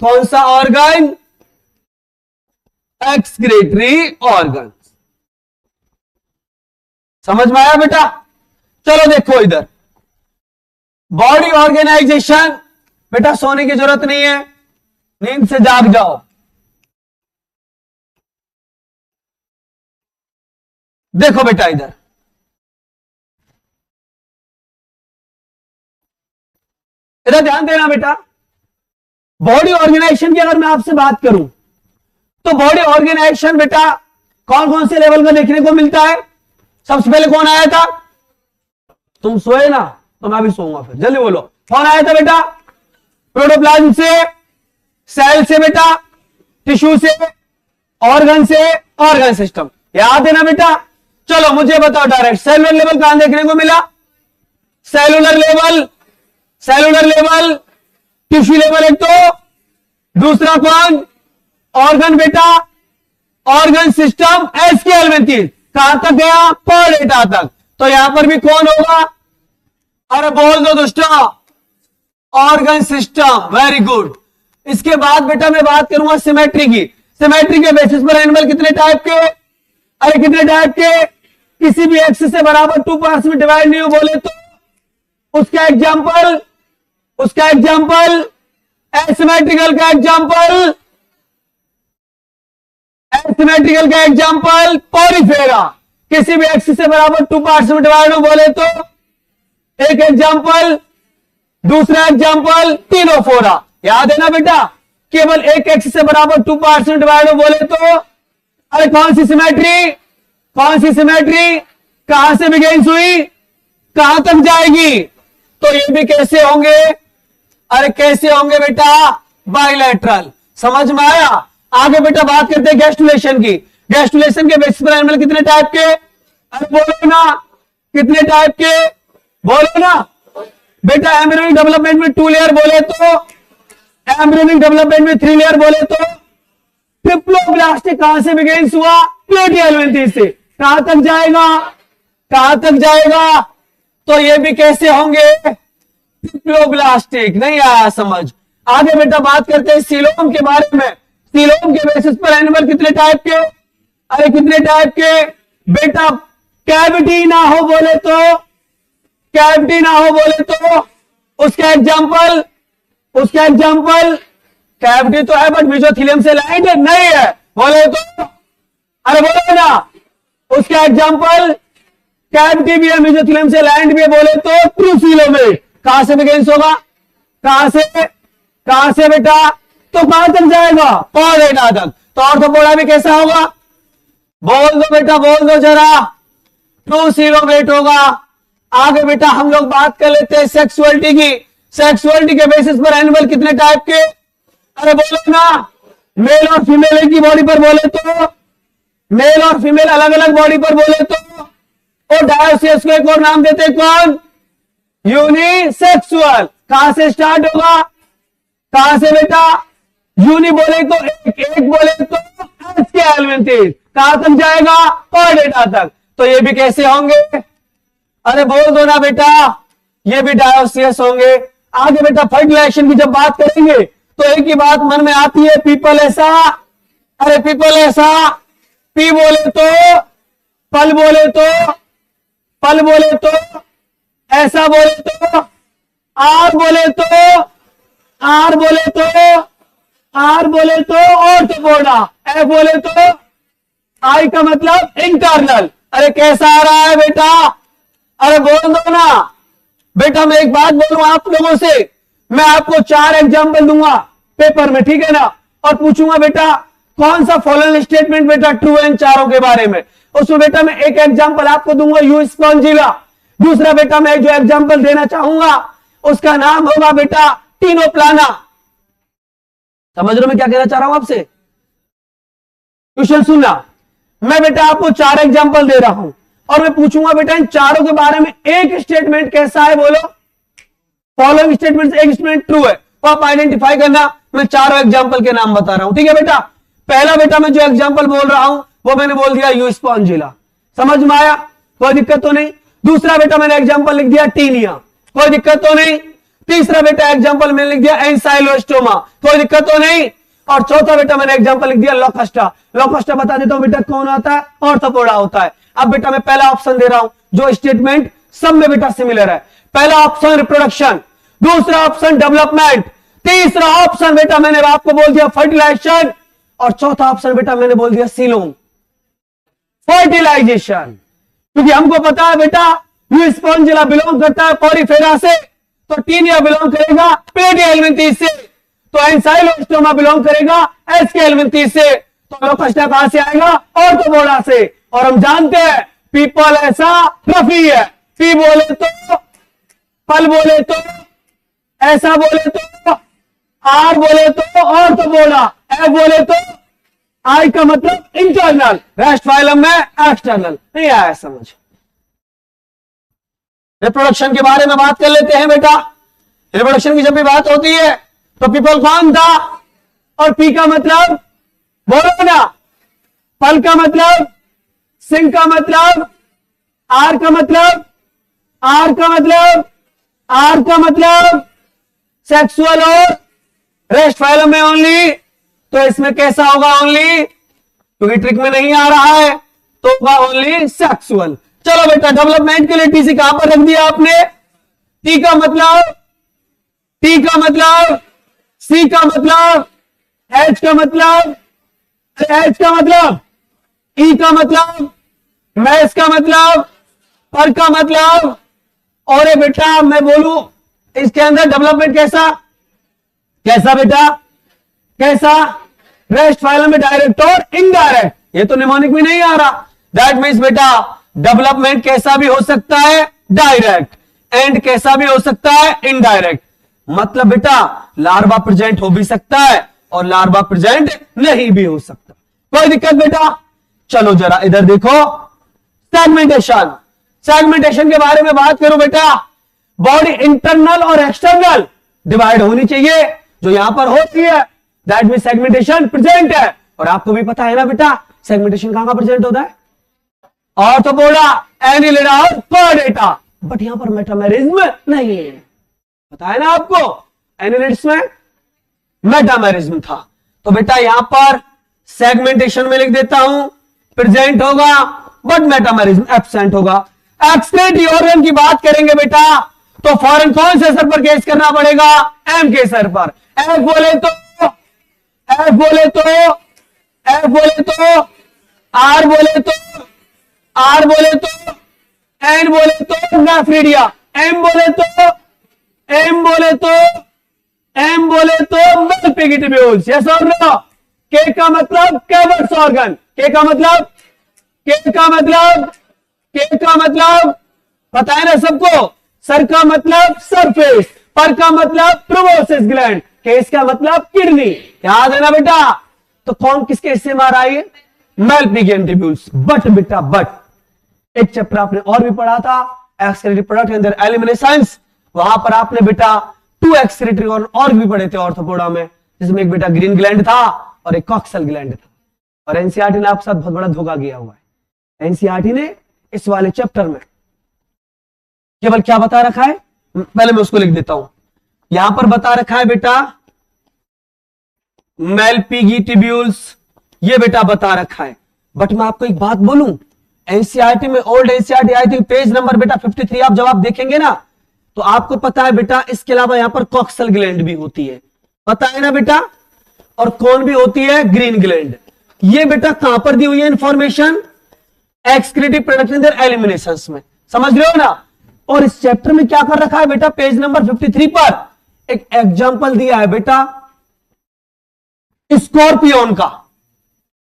कौन सा ऑर्गन? Excretory organ. समझ में आया बेटा? चलो देखो इधर, बॉडी ऑर्गेनाइजेशन। बेटा सोने की जरूरत नहीं है, नींद से जाग जाओ। देखो बेटा इधर, इधर ध्यान देना बेटा। बॉडी ऑर्गेनाइजेशन की अगर मैं आपसे बात करूं तो बॉडी ऑर्गेनाइजेशन बेटा कौन कौन से लेवल का देखने को मिलता है? सबसे पहले कौन आया था? तुम सोए ना तो मैं भी सोऊंगा, फिर जल्दी बोलो। कौन आया था बेटा? प्रोटोप्लाज्म से, सेल से बेटा, टिश्यू से, ऑर्गन से, ऑर्गन सिस्टम। याद है ना बेटा? चलो मुझे बताओ डायरेक्ट, सेलुलर लेवल कहां देखने को मिला? Cellular level, cellular level, tissue level एक तो, दूसरा कौन? ऑर्गन बेटा, ऑर्गन सिस्टम। एसक्यूएल में 3 कहां तक गया? पर डेटा तक। तो यहां पर भी कौन होगा? अरे बोल दो दोस्तों, ऑर्गन सिस्टम। Very good. इसके बाद बेटा मैं बात करूंगा सिमेट्री की। सिमेट्री के बेसिस पर एनिमल कितने टाइप के? अरे कितने टाइप के? किसी भी एक्सिस से बराबर 2 पार्ट्स में डिवाइड नहीं हो बोले तो उसका एग्जांपल, उसका एग्जांपल एसिमेट्रिकल का एग्जांपल, एसिमेट्रिकल का एग्जांपल पॉलीफेरा। किसी भी एक्सिस से बराबर 2 पार्ट्स में डिवाइड हो बोले तो एक एग्जांपल, दूसरा एग्जांपल टीनोफोरा। याद है ना बेटा? केवल एक एक्सिस से बराबर 2 पार्ट्स में डिवाइड हो बोले तो अरे कौन सी सिमेट्री? कौन सी सिमेट्री? कहां से बिगिन हुई, कहां तक जाएगी? तो ये भी कैसे होंगे? अरे कैसे होंगे बेटा? बाइलेटरल। समझ में आया? आगे बेटा बात करते हैं गैस्ट्रुलेशन की। गैस्ट्रुलेशन के बेसिस पर एनिमल कितने टाइप के? अरे बोलो ना, कितने टाइप के? बोलो ना बेटा। एम्ब्रियोनिक डेवलपमेंट में 2 लेयर बोले तो, एम्ब्रियोनिक डेवलपमेंट में 3 लेयर बोले तो, ट्रिप्लोब्लास्टिक कहां से बिगिन हुआ? प्लेटियल ग्रंथि से। कहां तक जाएगा? कहां तक जाएगा? तो ये भी कैसे होंगे? ट्रिप्लोब्लास्टिक। नहीं आया समझ? आगे बेटा बात करते हैं सीलोम के बारे में। सीलोम के बेसिस पर एनिमल कितने टाइप के? अरे कितने टाइप के? बेटा कैविटी ना हो बोले तो, कैविटी ना हो बोले तो उसका एग्जांपल, उसका एग्जांपल कैविटी तो है बट मेसोथेलियम से लाइंड नहीं है बोले तो, अरे बोलो ना, उसका एग्जांपल कैविटी भी है, मेसोथेलियम से लाइंड भी है बोले तो ट्रूसिलोमेट। कहां से बिगिंस होगा? कहां से? कहां से बेटा? तो कहां तक जाएगा? पॉडेटा तक। तो ऑर्थोपोडा भी कैसा होगा? बोल दो बेटा, बोल दो जरा। ट्रूसिलोमेट होगा। आगे बेटा हम लोग बात कर लेते हैं सेक्सुअलिटी की। सेक्सुअलिटी के बेसिस पर एनिमल कितने टाइप के? अरे बोलो ना, मेल और फीमेल एक ही बॉडी पर बोले तो, मेल और फीमेल अलग अलग बॉडी पर बोले तो, और डायोसियस को एक और नाम देते कौन? यूनिसेक्सुअल। कहां से स्टार्ट होगा? कहां से बेटा? यूनि बोले तो एक, एक बोले तो एसक्यूएल। कहां तक जाएगा? पॉडेटा तक। तो ये भी कैसे होंगे? अरे बोल दो ना बेटा, ये भी डायोसियस होंगे। आगे बेटा फर्टिलाइजेशन की जब बात करेंगे तो एक ही बात मन में आती है, पीपल ऐसा। अरे पीपल ऐसा, पी बोले तो, पल बोले तो, पल बोले तो, ऐसा बोले तो, आर बोले तो, आर बोले तो, आर बोले तो ऑर्थोपोडा, ए बोले तो, आई का मतलब इंटरनल। अरे कैसा आ रहा है बेटा? अरे बोल दो ना बेटा। मैं एक बात बोलूं आप लोगों से, मैं आपको 4 एग्जाम्पल दूंगा पेपर में, ठीक है ना? और पूछूंगा बेटा कौन सा फॉलोइंग स्टेटमेंट बेटा ट्रू है इन चारों के बारे में। उसमें बेटा मैं एक एग्जाम्पल आपको दूंगा यू स्पॉन्जिला। दूसरा बेटा मैं जो एग्जाम्पल देना चाहूंगा उसका नाम होगा बेटा टीनोप्लाना। समझ रहे हो मैं क्या कहना चाह रहा हूं आपसे? क्वेश्चन सुनना। मैं बेटा आपको 4 एग्जाम्पल दे रहा हूं और मैं पूछूंगा बेटा इन चारों के बारे में एक स्टेटमेंट कैसा है, बोलो। फॉलोइंग स्टेटमेंट एक स्टेटमेंट ट्रू है, तो आप आइडेंटिफाई करना। मैं चारों एग्जाम्पल के नाम बता रहा हूं, ठीक है बेटा। पहला बेटा मैं जो एग्जाम्पल बोल रहा हूं वो मैंने बोल दिया यू स्पॉन्जिला, समझ में आया, कोई दिक्कत तो नहीं। दूसरा बेटा मैंने एग्जाम्पल लिख दिया टीनिया, कोई दिक्कत तो नहीं। तीसरा बेटा एग्जाम्पल मैंने लिख दिया एंसाइलोस्टोमा, कोई दिक्कत तो नहीं। और चौथा बेटा मैंने एग्जाम्पल लिख दिया लोकस्टा। लोकस्टा बता देता हूं बेटा कौन आता है, ऑर्थोपोडा होता है। अब बेटा मैं पहला ऑप्शन दे रहा हूं जो स्टेटमेंट सब में बेटा सिमिलर है। पहला ऑप्शन रिप्रोडक्शन, दूसरा ऑप्शन डेवलपमेंट, तीसरा ऑप्शन बेटा मैंने आपको बोल दिया फर्टिलाइजेशन, और चौथा ऑप्शन बेटा मैंने बोल दिया सीलोम, फर्टिलाइजेशन। क्योंकि हमको पता है बेटा यू स्पॉन्जिला बिलोंग करता है पॉरीफेरा से, तो टीनिया बिलोंग करेगा प्लेटिहेल्मिन्थीस से, तो एंसाइलोस्टोमा बिलोंग करेगा एस्केहेल्मिन्थीस से, तो लोकस्टा कहां से आएगा, ऑर्थोपोडा से। और हम जानते हैं पीपल ऐसा रफी है, पी बोले तो, पल बोले तो, ऐसा बोले तो, आर बोले तो ऑर्थोपोडा, एफ बोले तो, आई का मतलब इंटरनल, रेस्ट फाइलम में एक्सटर्नल। नहीं आया समझ। रिप्रोडक्शन के बारे में बात कर लेते हैं बेटा। रिप्रोडक्शन की जब भी बात होती है तो पीपल कौन था, और पी का मतलब बोलो ना, पल का मतलब, सिंह का मतलब, आर का मतलब, आर का मतलब, आर का मतलब सेक्सुअल और रेस्ट फाइलम में ओनली। तो इसमें कैसा होगा ओनली, क्योंकि ट्रिक में नहीं आ रहा है तो होगा ओनली सेक्सुअल। चलो बेटा डेवलपमेंट के लिए टीसी कहां पर रख दिया आपने, टी का मतलब, टी का मतलब, सी का मतलब, एच का मतलब, एच का मतलब, ई का मतलब, मैस का मतलब, पर का मतलब। और बेटा मैं बोलूं इसके अंदर डेवलपमेंट कैसा, कैसा बेटा, कैसा, रेस्ट फाइलम में डायरेक्ट और इनडायरेक्ट, ये तो निमोनिक में नहीं आ रहा। दैट मीन्स बेटा डेवलपमेंट कैसा भी हो सकता है डायरेक्ट, एंड कैसा भी हो सकता है इनडायरेक्ट। मतलब बेटा लार्वा प्रेजेंट हो भी सकता है और लार्वा प्रेजेंट नहीं भी हो सकता, कोई दिक्कत बेटा। चलो जरा इधर देखो, सेगमेंटेशन। सेगमेंटेशन के बारे में बात करो बेटा, बॉडी इंटरनल और एक्सटर्नल डिवाइड होनी चाहिए, जो यहां पर होती है दैट मीन सेगमेंटेशन प्रेजेंट है। और आपको भी पता है ना बेटा सेगमेंटेशन कहां प्रेजेंट होता है, ऑर्थोपोडा, एनिलिडा और कॉर्डेटा। बट यहां पर मेटामेरिज्म नहीं है, पता है ना आपको, एनिलिड्स में मेटामेरिज्म था। तो बेटा यहां पर सेगमेंटेशन में लिख देता हूं प्रेजेंट होगा बट मेटामेरिज्म एब्सेंट होगा। एक्सक्रीटरी ऑर्गन की बात करेंगे बेटा तो फॉरेन कौन से सर पर केस करना पड़ेगा, एम के सर पर। एफ बोले तो, एफ बोले तो, एफ बोले तो, आर बोले तो, आर बोले तो, एन बोले तो नेफ्रिडिया, एम बोले तो, एम बोले तो, एम बोले तो मल्टीपल ट्यूब्यूल्स। यस और नो। के का मतलब कैवर्स ऑर्गन, के का मतलब, के का मतलब, के का मतलब पता है ना सबको, सर का मतलब सरफेस, पर का मतलब प्रोबोसिस ग्लैंड, केस का मतलब किडनी, याद है ना बेटा। तो कौन किसके हिस्से में आ रहा है, मल्टीपल ट्यूब्यूल्स। बट बेटा बट एक चैप्टर आपने और भी पढ़ा था एक्सक्रीटरी प्रोडक्ट अंदर एलिमिनेशंस, वहां पर आपने बेटा 2 एक्सक्रीटरी और भी पढ़े थे ऑर्थोपोडा में, जिसमें एक बेटा ग्रीन ग्लैंड था और एक कॉक्सल ग्लैंड था। और एनसीईआरटी ने आपके साथ बहुत बड़ा धोखा किया हुआ है। एनसीईआरटी ने इस वाले चैप्टर में केवल क्या बता रखा है, पहले मैं उसको लिख देता हूं। यहां पर बता रखा है बेटा मेलपिगी ट्यूब्यूल्स, ये बेटा बता रखा है। बट मैं आपको एक बात बोलूं, एनसीईआरटी में ओल्ड एनसीईआरटी आई थी, पेज नंबर बेटा 53 आप जब आप देखेंगे ना तो आपको पता है बेटा इसके अलावा यहां पर कॉक्सल ग्लैंड भी होती है, पता है ना बेटा। और कौन भी होती है, ग्रीन ग्लैंड। ये बेटा कहां पर दी हुई है इंफॉर्मेशन, एक्सक्रीटिव प्रोडक्ट अंदर एलिमिनेशंस में, समझ रहे हो ना। और इस चैप्टर में क्या कर रखा है बेटा, पेज नंबर 53 पर एक एग्जांपल दिया है बेटा स्कॉर्पियन का।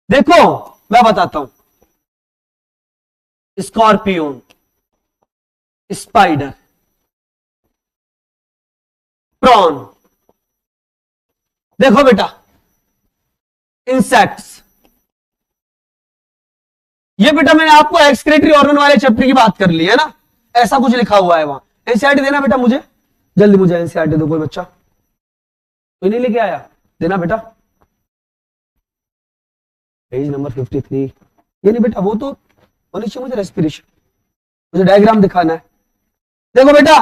देखो मैं बताता हूं, स्कॉर्पियन, स्पाइडर, प्रॉन, देखो बेटा इंसेक्ट्स, ये बेटा मैंने आपको एक्सक्रीटरी ऑर्गन वाले चैप्टर की बात कर ली है ना, ऐसा कुछ लिखा हुआ है वहां। एनसीईआरटी देना बेटा मुझे, जल्दी मुझे एनसीईआरटी दो। कोई बच्चा कोई नहीं लेके आया, देना बेटा। Page number 53। ये नहीं बेटा, वो तो होनी चाहिए मुझे रेस्पिरेशन, मुझे डायग्राम दिखाना है। देखो बेटा,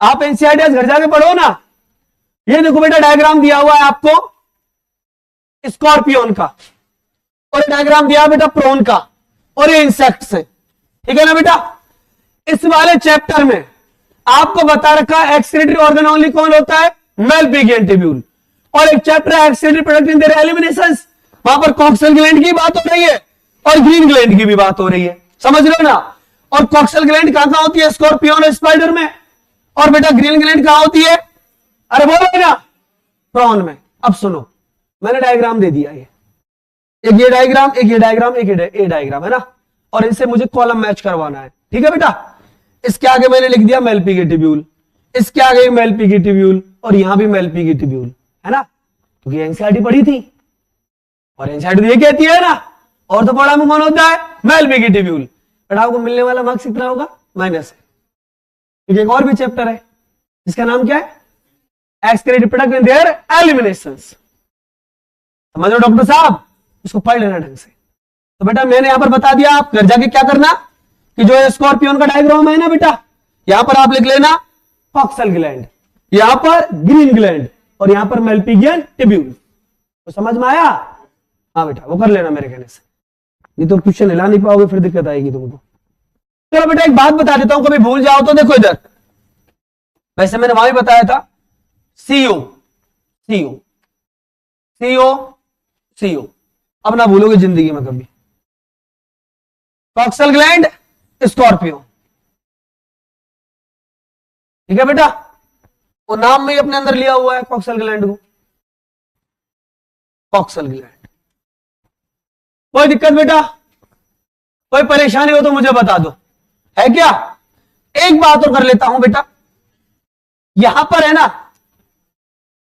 आप एनसीईआरटी आज घर जाके पढ़ो ना। ये देखो बेटा, डायग्राम दिया हुआ है आपको स्कॉर्पियन का, और डायग्राम दिया बेटा प्रोन का, और ये इंसेक्ट्स है, ठीक है ना बेटा। इस वाले चैप्टर में आपको बता रखा है एक्सक्रीटरी ऑर्गन ओनली कौन होता है, मेल पिगियन ट्यूब्यूल। और एक चैप्टर है excretory product in their eliminations, वहां पर कॉक्सल ग्लैंड की बात हो रही है और ग्रीन ग्लैंड की भी बात हो रही है, समझ रहे हो ना। और कॉक्सल ग्लैंड कहां कहां होती है, स्कॉर्पियन और स्पाइडर में, और बेटा ग्रीन ग्लैंड कहां होती है, अरे बोलो ना, प्रॉन में। अब सुनो, मैंने डायग्राम दे दिया, ये एक ये डायग्राम, एक ये डायग्राम, एक ये डायग्राम है ना, और इनसे मुझे कॉलम मैच करवाना है, ठीक है बेटा। इसके आगे मैंने लिख दिया मेल पिगी ट्यूब्यूल, इसके आगे मेल पिगी ट्यूब्यूल, और यहां भी मेल पिगी ट्यूब्यूल है ना, क्योंकि एनसीईआरटी पढ़ी थी और एनसीईआरटी ये कहती है ना, और तो पढ़ा में कौन होता है, मेल पिगी ट्यूब्यूल। बेटा आपको मिलने वाला मार्क्स कितना होगा, माइनस है, क्योंकि एक और भी चैप्टर है जिसका नाम क्या है, excretory product in their eliminations. समझ लो डॉक्टर साहब, इसको पढ़ लेना ढंग से। तो बेटा मैंने यहां पर बता दिया, आप घर जाके क्या करना कि जो स्कॉर्पियन का डायग्राम है ना बेटा, यहां पर आप लिख लेना कॉक्सल ग्लैंड, यहां पर ग्रीन ग्लैंड, और यहां पर मेलपिगियन ट्यूब्यूल। तो समझ में आया? हाँ बेटा, वो कर लेना मेरे कहने से, ये तो क्वेश्चन हिला नहीं पाओगे, फिर दिक्कत आएगी तुमको। चलो बेटा एक बात बता देता हूं, कभी भूल जाओ तो देखो इधर, वैसे मैंने वहां भी बताया था, सीओ सीओ सीओ सीओ, अब ना भूलोगे जिंदगी में कभी। कॉक्सल ग्लैंड, स्कॉर्पियो, ठीक है बेटा, वो नाम में ही अपने अंदर लिया हुआ है कॉक्सल ग्लैंड को, कॉक्सल ग्लैंड। कोई दिक्कत बेटा, कोई परेशानी हो तो मुझे बता दो, है क्या। एक बात और कर लेता हूं बेटा, यहां पर है ना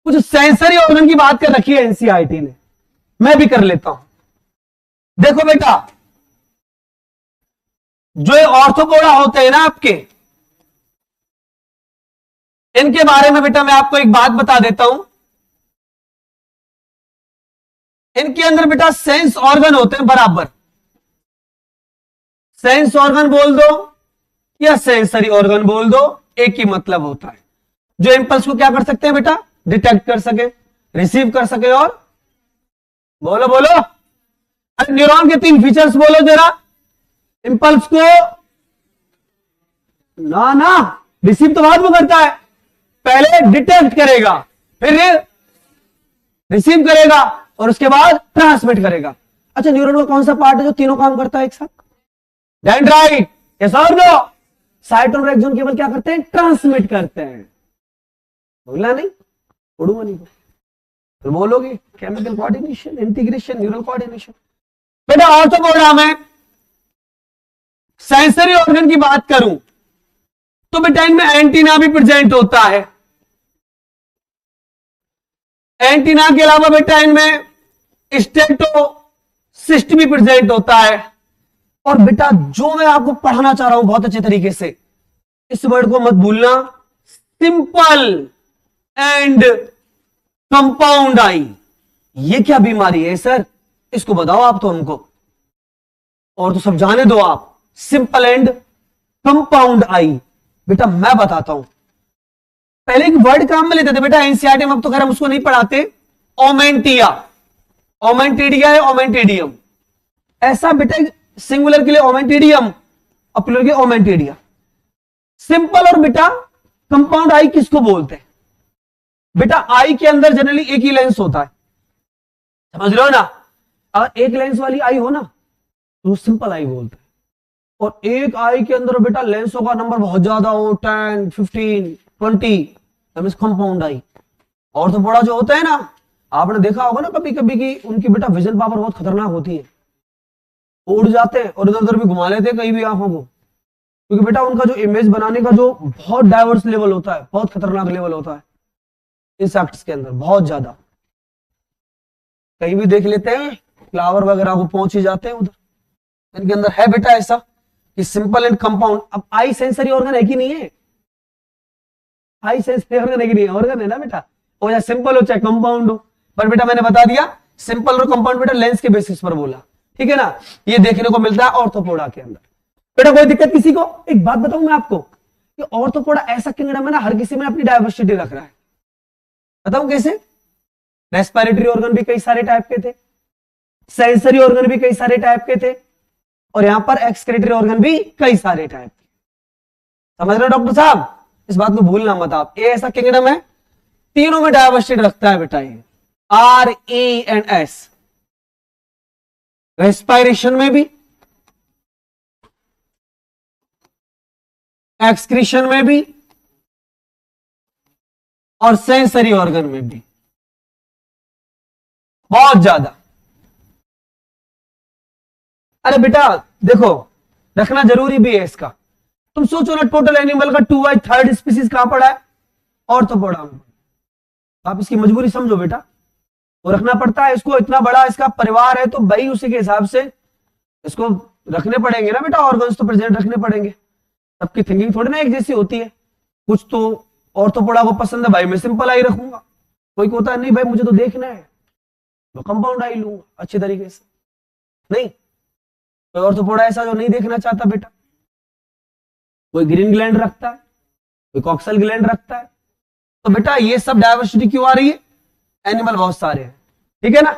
कुछ सेंसरी ऑर्गन की बात कर रखी है एनसीईआरटी ने, मैं भी कर लेता हूं। देखो बेटा, जो ये ऑर्थोपोडा होते हैं ना आपके, इनके बारे में बेटा मैं आपको एक बात बता देता हूं। इनके अंदर बेटा सेंस ऑर्गन होते हैं बराबर, सेंस ऑर्गन बोल दो या सेंसरी ऑर्गन बोल दो, एक ही मतलब होता है। जो इंपल्स को क्या कर सकते हैं बेटा, डिटेक्ट कर सके, रिसीव कर सके, और बोलो बोलो, अरे न्यूरॉन के 3 फीचर्स बोलो जरा। इंपल्स को ना रिसीव तो बाद में करता है, पहले डिटेक्ट करेगा, फिर रिसीव करेगा, और उसके बाद ट्रांसमिट करेगा। अच्छा, न्यूरॉन का कौन सा पार्ट है जो तीनों काम करता है एक साथ, डेंड्राइट, यस और नो। साइटोन और एक्सोन केवल क्या करते हैं, ट्रांसमिट करते हैं। बोलना नहीं, उड़ूंगा नहीं तो बोलोगे chemical coordination, integration, neural coordination. बेटा ऑर्थोपोडा में सेंसरी ऑर्गन की बात करूं तो बेटा इनमें एंटीना भी प्रेजेंट होता है। एंटीना के अलावा बेटा इनमें स्टेटोसिस्ट भी प्रेजेंट होता है। और बेटा जो मैं आपको पढ़ाना चाह रहा हूं बहुत अच्छे तरीके से, इस वर्ड को मत भूलना, सिंपल एंड कंपाउंड आई। ये क्या बीमारी है सर, इसको बताओ आप तो हमको, और तो सब जाने दो आप। सिंपल एंड कंपाउंड आई बेटा मैं बताता हूं। पहले एक वर्ड काम में लेते थे बेटा एनसीईआरटी में, अब तो खैर हम उसको नहीं पढ़ाते। ओमेंटिया, ओमेंटिडिया है, ओमेंटिडियम, ऐसा बेटा सिंगुलर के लिए ओमेंटिडियम और प्लूरल के ओमेंटिडिया। सिंपल और बेटा कंपाउंड आई किसको बोलते हैं बेटा, आई के अंदर जनरली एक ही लेंस होता है, समझ लो ना। अगर एक लेंस वाली आई हो ना तो सिंपल आई बोलते हैं, और एक आई के अंदर बेटा लेंसों का नंबर बहुत ज्यादा हो, 10, 15, 20, कंपाउंड आई। और तो बड़ा जो होता है ना, आपने देखा होगा ना कभी कभी कि उनकी बेटा विजन पावर बहुत खतरनाक होती है, उड़ जाते हैं और इधर उधर भी घुमा लेते हैं कहीं भी आंखों को, क्योंकि बेटा उनका जो इमेज बनाने का जो बहुत डाइवर्स लेवल होता है, बहुत खतरनाक लेवल होता है इंसेक्ट्स के अंदर, बहुत ज्यादा। कहीं भी देख लेते हैं फ्लावर वगैरह को पहुंच ही जाते हैं उधर। इनके अंदर है बेटा ऐसा कि सिंपल एंड कंपाउंड। अब आई सेंसरी ऑर्गन है कि नहीं है? आई सेंसरी ऑर्गन है कि नहीं? ऑर्गन है ना बेटा, वो चाहे सिंपल हो चाहे कंपाउंड हो। पर बेटा मैंने बता दिया सिंपल और कंपाउंड बेटा लेंस के बेसिस पर बोला, ठीक है ना। ये देखने को मिलता है ऑर्थोपोडा के अंदर। बेटा कोई दिक्कत किसी को? एक बात बताऊं मैं आपको, कि ऑर्थोपोडा ऐसा किंगडम है ना, हर किसी में अपनी डायवर्सिटी रख रहा है। बताऊं कैसे? रेस्पिरेटरी ऑर्गन भी कई सारे टाइप के थे, सेंसरी ऑर्गन भी कई सारे टाइप के थे, और यहां पर एक्सक्रीटरी ऑर्गन भी कई सारे टाइप के। समझ रहे हो डॉक्टर साहब? इस बात को भूलना मत आप। ये ऐसा किंगडम है तीनों में डायवर्सिटी रखता है बेटा, ये R E and S. Respiration में भी, एक्सक्रीशन में भी, और सेंसरी ऑर्गन में भी बहुत ज्यादा। अरे बेटा देखो रखना जरूरी भी है इसका। तुम सोचो ना, टोटल एनिमल का 2/3 स्पीसीज कहां पड़ा है? ऑर्थोपोडा में। आप इसकी मजबूरी समझो बेटा, वो रखना पड़ता है इसको। इतना बड़ा इसका परिवार है तो भाई उसी के हिसाब से इसको रखने पड़ेंगे ना बेटा, ऑर्गन्स तो प्रेजेंट रखने पड़ेंगे। सबकी थिंकिंग थोड़ी ना एक जैसी होती है। कुछ तो ऑर्थोपोडा को पसंद है, भाई मैं सिंपल आई रखूंगा। कोई को होता है नहीं भाई मुझे तो देखना है, मैं कंपाउंड आई लूंगा अच्छी तरीके से। नहीं, कोई ऑर्थोपोडा ऐसा जो नहीं देखना चाहता बेटा। कोई ग्रीन ग्लैंड रखता है, कोई कॉक्सल ग्लैंड रखता है। तो बेटा ये सब डायवर्सिटी क्यों आ रही है? एनिमल बहुत सारे हैं, ठीक है ना।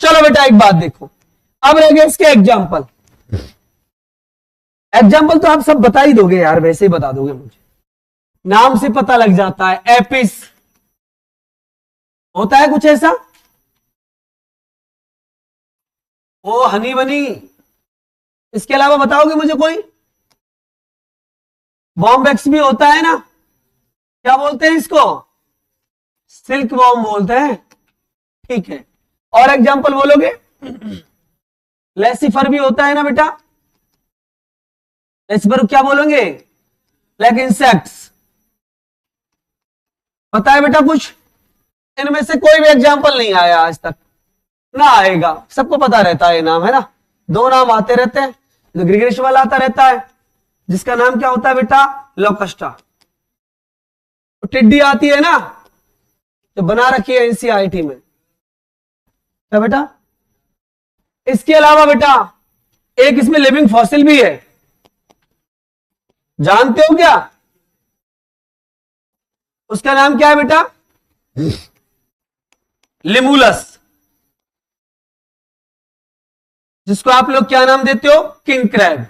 चलो बेटा एक बात देखो, अब रह गए इसके एग्जाम्पल। एग्जाम्पल तो आप सब बता ही दोगे यार, वैसे ही बता दोगे मुझे, नाम से पता लग जाता है। एपिस होता है कुछ ऐसा, ओ हनी बनी। इसके अलावा बताओगे मुझे कोई? बॉम्बेक्स भी होता है ना, क्या बोलते हैं इसको? सिल्क वॉर्म बोलते हैं, ठीक है। और एग्जांपल बोलोगे? लेसिफर भी होता है ना बेटा, लेसिफर क्या बोलोगे? Like insects. पता है बेटा कुछ? इनमें से कोई भी एग्जांपल नहीं आया आज तक, ना आएगा। सबको पता रहता है नाम, है ना। दो नाम आते रहते हैं, तो ग्रीग्रेश वाला आता रहता है जिसका नाम क्या होता है बेटा? लोकस्टा। तो टिड्डी आती है ना, जो बना रखी है एनसीईआरटी में, क्या बेटा? इसके अलावा बेटा एक इसमें लिविंग फॉसिल भी है, जानते हो क्या? उसका नाम क्या है बेटा? लिमुलस, जिसको आप लोग क्या नाम देते हो? King crab.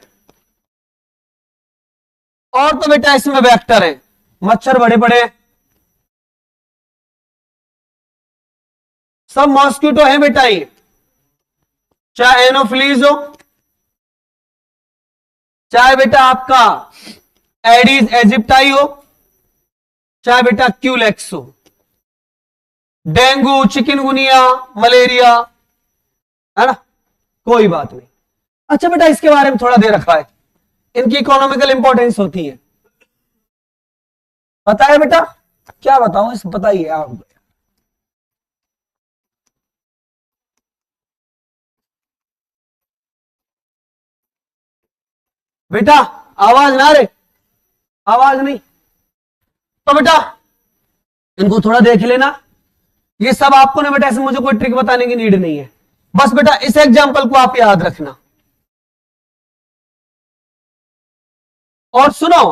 और तो बेटा इसमें वेक्टर है, मच्छर बड़े बड़े, सब मॉस्किटो है बेटा ये, चाहे एनोफिलीज हो, चाहे बेटा आपका एडीज एजिप्टाई हो, चाहे बेटा क्यूलेक्स हो, डेंगू, चिकनगुनिया, मलेरिया, है ना, कोई बात नहीं। अच्छा बेटा इसके बारे में थोड़ा दे रखा है, इनकी इकोनॉमिकल इंपॉर्टेंस होती है, पता है बेटा? क्या बताऊं, इस बताइए आप। बेटा आवाज ना रे, आवाज नहीं। तो बेटा इनको थोड़ा देख लेना, ये सब आपको ना बेटा, ऐसे मुझे कोई ट्रिक बताने की नीड नहीं है। बस बेटा इस एग्जाम्पल को आप याद रखना। और सुनो,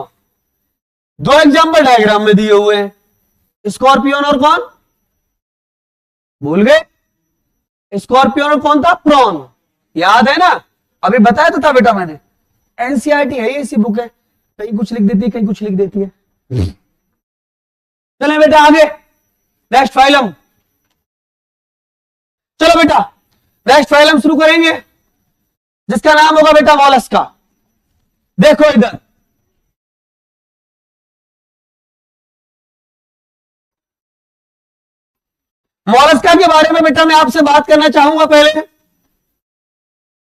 दो एग्जाम्पल डायग्राम में दिए हुए हैं, स्कॉर्पियन और कौन? भूल गए? स्कॉर्पियन और कौन था? प्रॉन। याद है ना, अभी बताया तो था बेटा मैंने। एनसीईआरटी है, ऐसी बुक है, कहीं कुछ लिख देती है कहीं कुछ लिख देती है। चले बेटा आगे, नेक्स्ट फाइलम। चलो बेटा नेक्स्ट फाइलम शुरू करेंगे, जिसका नाम होगा बेटा मॉलस्का। देखो इधर, मॉलस्का के बारे में बेटा मैं आपसे बात करना चाहूंगा पहले।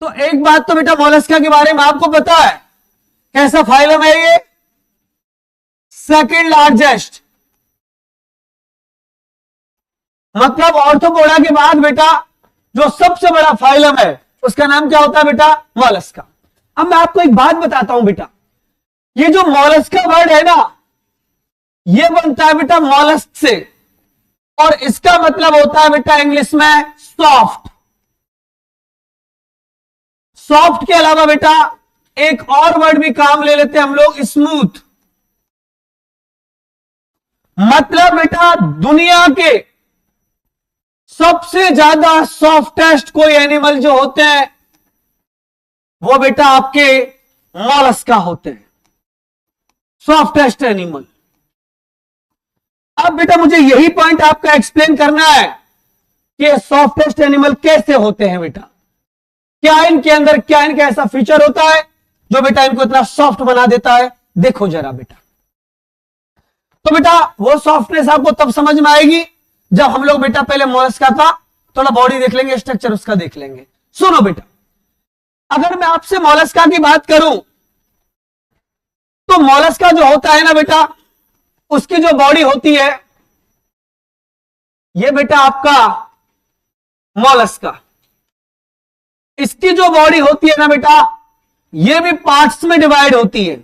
तो एक बात तो बेटा मॉलस्का के बारे में आपको पता है, कैसा फाइलम है ये? सेकंड लार्जेस्ट, मतलब ऑर्थोपोडा के बाद बेटा जो सबसे बड़ा फाइलम है उसका नाम क्या होता है बेटा? मॉलस्का। अब मैं आपको एक बात बताता हूं बेटा, ये जो मॉलस्का वर्ड है ना, ये बनता है बेटा मॉलस्क से, और इसका मतलब होता है बेटा इंग्लिश में सॉफ्ट। सॉफ्ट के अलावा बेटा एक और वर्ड भी काम ले लेते हैं हम लोग, स्मूथ। मतलब बेटा दुनिया के सबसे ज्यादा सॉफ्टेस्ट कोई एनिमल जो होते हैं वो बेटा आपके मॉलस्का होते हैं, सॉफ्टेस्ट एनिमल। अब बेटा मुझे यही पॉइंट आपका एक्सप्लेन करना है कि सॉफ्टेस्ट एनिमल कैसे होते हैं बेटा, क्या इनके अंदर, क्या इनका ऐसा फीचर होता है जो बेटा इनको इतना सॉफ्ट बना देता है। देखो जरा बेटा, तो बेटा वो सॉफ्टनेस आपको तब समझ में आएगी जब हम लोग बेटा पहले मॉलस्का का थोड़ा बॉडी देख लेंगे, स्ट्रक्चर उसका देख लेंगे। सुनो बेटा, अगर मैं आपसे मॉलस्का की बात करूं तो मॉलस्का जो होता है ना बेटा, उसकी जो बॉडी होती है, ये बेटा आपका मॉलस्का, इसकी जो बॉडी होती है ना बेटा, ये भी पार्ट्स में डिवाइड होती है,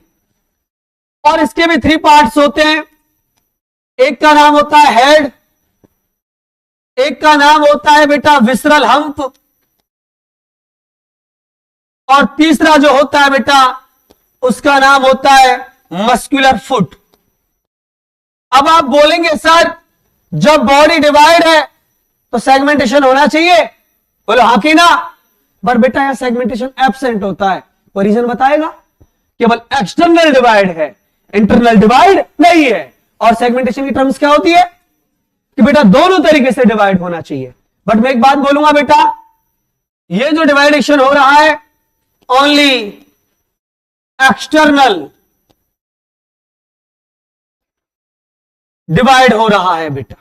और इसके भी 3 पार्ट्स होते हैं। एक का नाम होता है हेड, एक का नाम होता है बेटा विसरल हम्प, और तीसरा जो होता है बेटा उसका नाम होता है मस्कुलर फुट। अब आप बोलेंगे सर जब बॉडी डिवाइड है तो सेगमेंटेशन होना चाहिए, बोलो हाँ कि ना, पर बेटा यहां सेगमेंटेशन एब्सेंट होता है। कोई रीजन बताएगा? केवल एक्सटर्नल डिवाइड है, इंटरनल डिवाइड नहीं है। और सेगमेंटेशन की टर्म्स क्या होती है कि बेटा दोनों तरीके से डिवाइड होना चाहिए। बट मैं एक बात बोलूंगा बेटा, ये जो डिवाइडेशन हो रहा है ओनली एक्सटर्नल डिवाइड हो रहा है बेटा।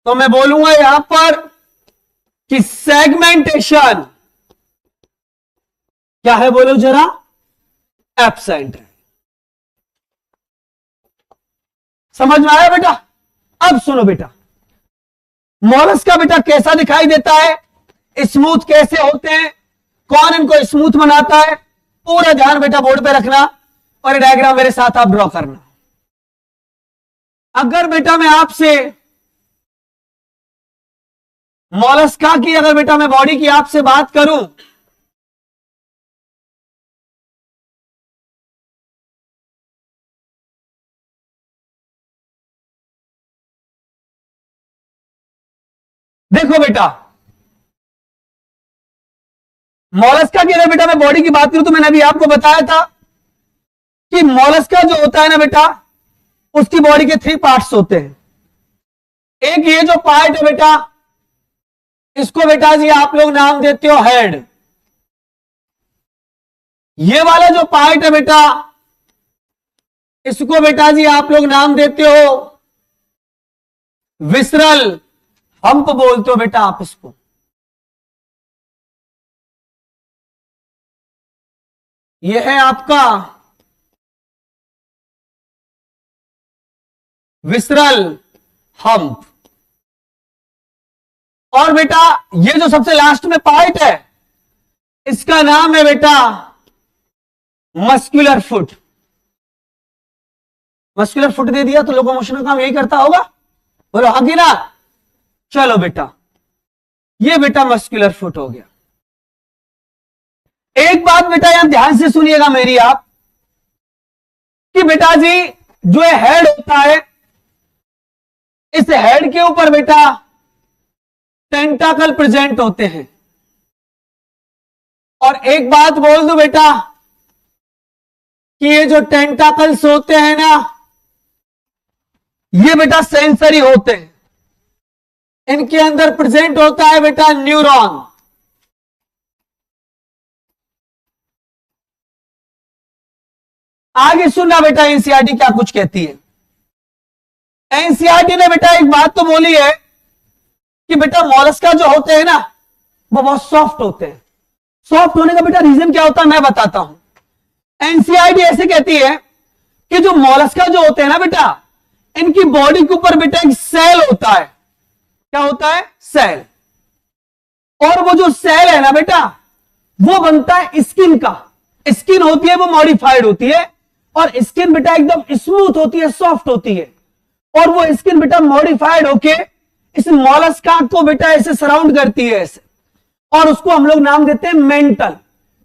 तो मैं बोलूंगा यहां पर कि सेगमेंटेशन क्या है, बोलो जरा, एब्सेंट है। समझ में आया बेटा? अब सुनो बेटा, मॉलस्का बेटा कैसा दिखाई देता है, स्मूथ कैसे होते हैं, कौन इनको स्मूथ बनाता है, पूरा ध्यान बेटा बोर्ड पे रखना और ये डायग्राम मेरे साथ आप ड्रॉ करना। अगर बेटा मैं आपसे मॉलस्का की, अगर बेटा मैं बॉडी की आपसे बात करूं, देखो बेटा मॉलस्का की अगर बेटा मैं बॉडी की बात करूं तो मैंने अभी आपको बताया था कि मॉलस्का जो होता है ना बेटा, उसकी बॉडी के 3 पार्ट्स होते हैं। एक ये जो पार्ट है बेटा, इसको बेटा जी आप लोग नाम देते हो हेड। ये वाला जो पार्ट है बेटा, इसको बेटा जी आप लोग नाम देते हो विसरल हम्प बोलते हो बेटा आप इसको। यह है आपका विसरल हम्प। और बेटा ये जो सबसे लास्ट में पार्ट है, इसका नाम है बेटा मस्कुलर फुट। मस्कुलर फुट दे दिया तो लोकोमोशन का काम यही करता होगा, बोलो हाँ कि ना। चलो बेटा, ये बेटा मस्कुलर फुट हो गया। एक बात बेटा यहां ध्यान से सुनिएगा मेरी आप, कि बेटा जी जो हेड होता है, इस हेड के ऊपर बेटा टेंटाकल प्रेजेंट होते हैं। और एक बात बोल दूं बेटा कि ये जो टेंटाकल्स होते हैं ना, ये बेटा सेंसरी होते हैं। इनके अंदर प्रेजेंट होता है बेटा न्यूरॉन। आगे सुनना बेटा एनसीईआरटी क्या कुछ कहती है। एनसीईआरटी ने बेटा एक बात तो बोली है कि बेटा मॉलस्का जो होते हैं ना, वो बहुत सॉफ्ट होते हैं। सॉफ्ट होने का बेटा रीजन क्या होता है मैं बताता हूं। एनसीईआरटी ऐसे कहती है कि जो मॉलस्का जो होते हैं ना बेटा, इनकी बॉडी के ऊपर बेटा एक सेल होता है। क्या होता है? सेल। और वो जो सेल है ना बेटा, वो बनता है स्किन का। स्किन होती है वो मॉडिफाइड होती है, और स्किन बेटा एकदम स्मूथ होती है, सॉफ्ट होती है, और वो स्किन बेटा मॉडिफाइड होके इस मॉलस्का को बेटा ऐसे सराउंड करती है ऐसे, और उसको हम लोग नाम देते हैं मेंटल।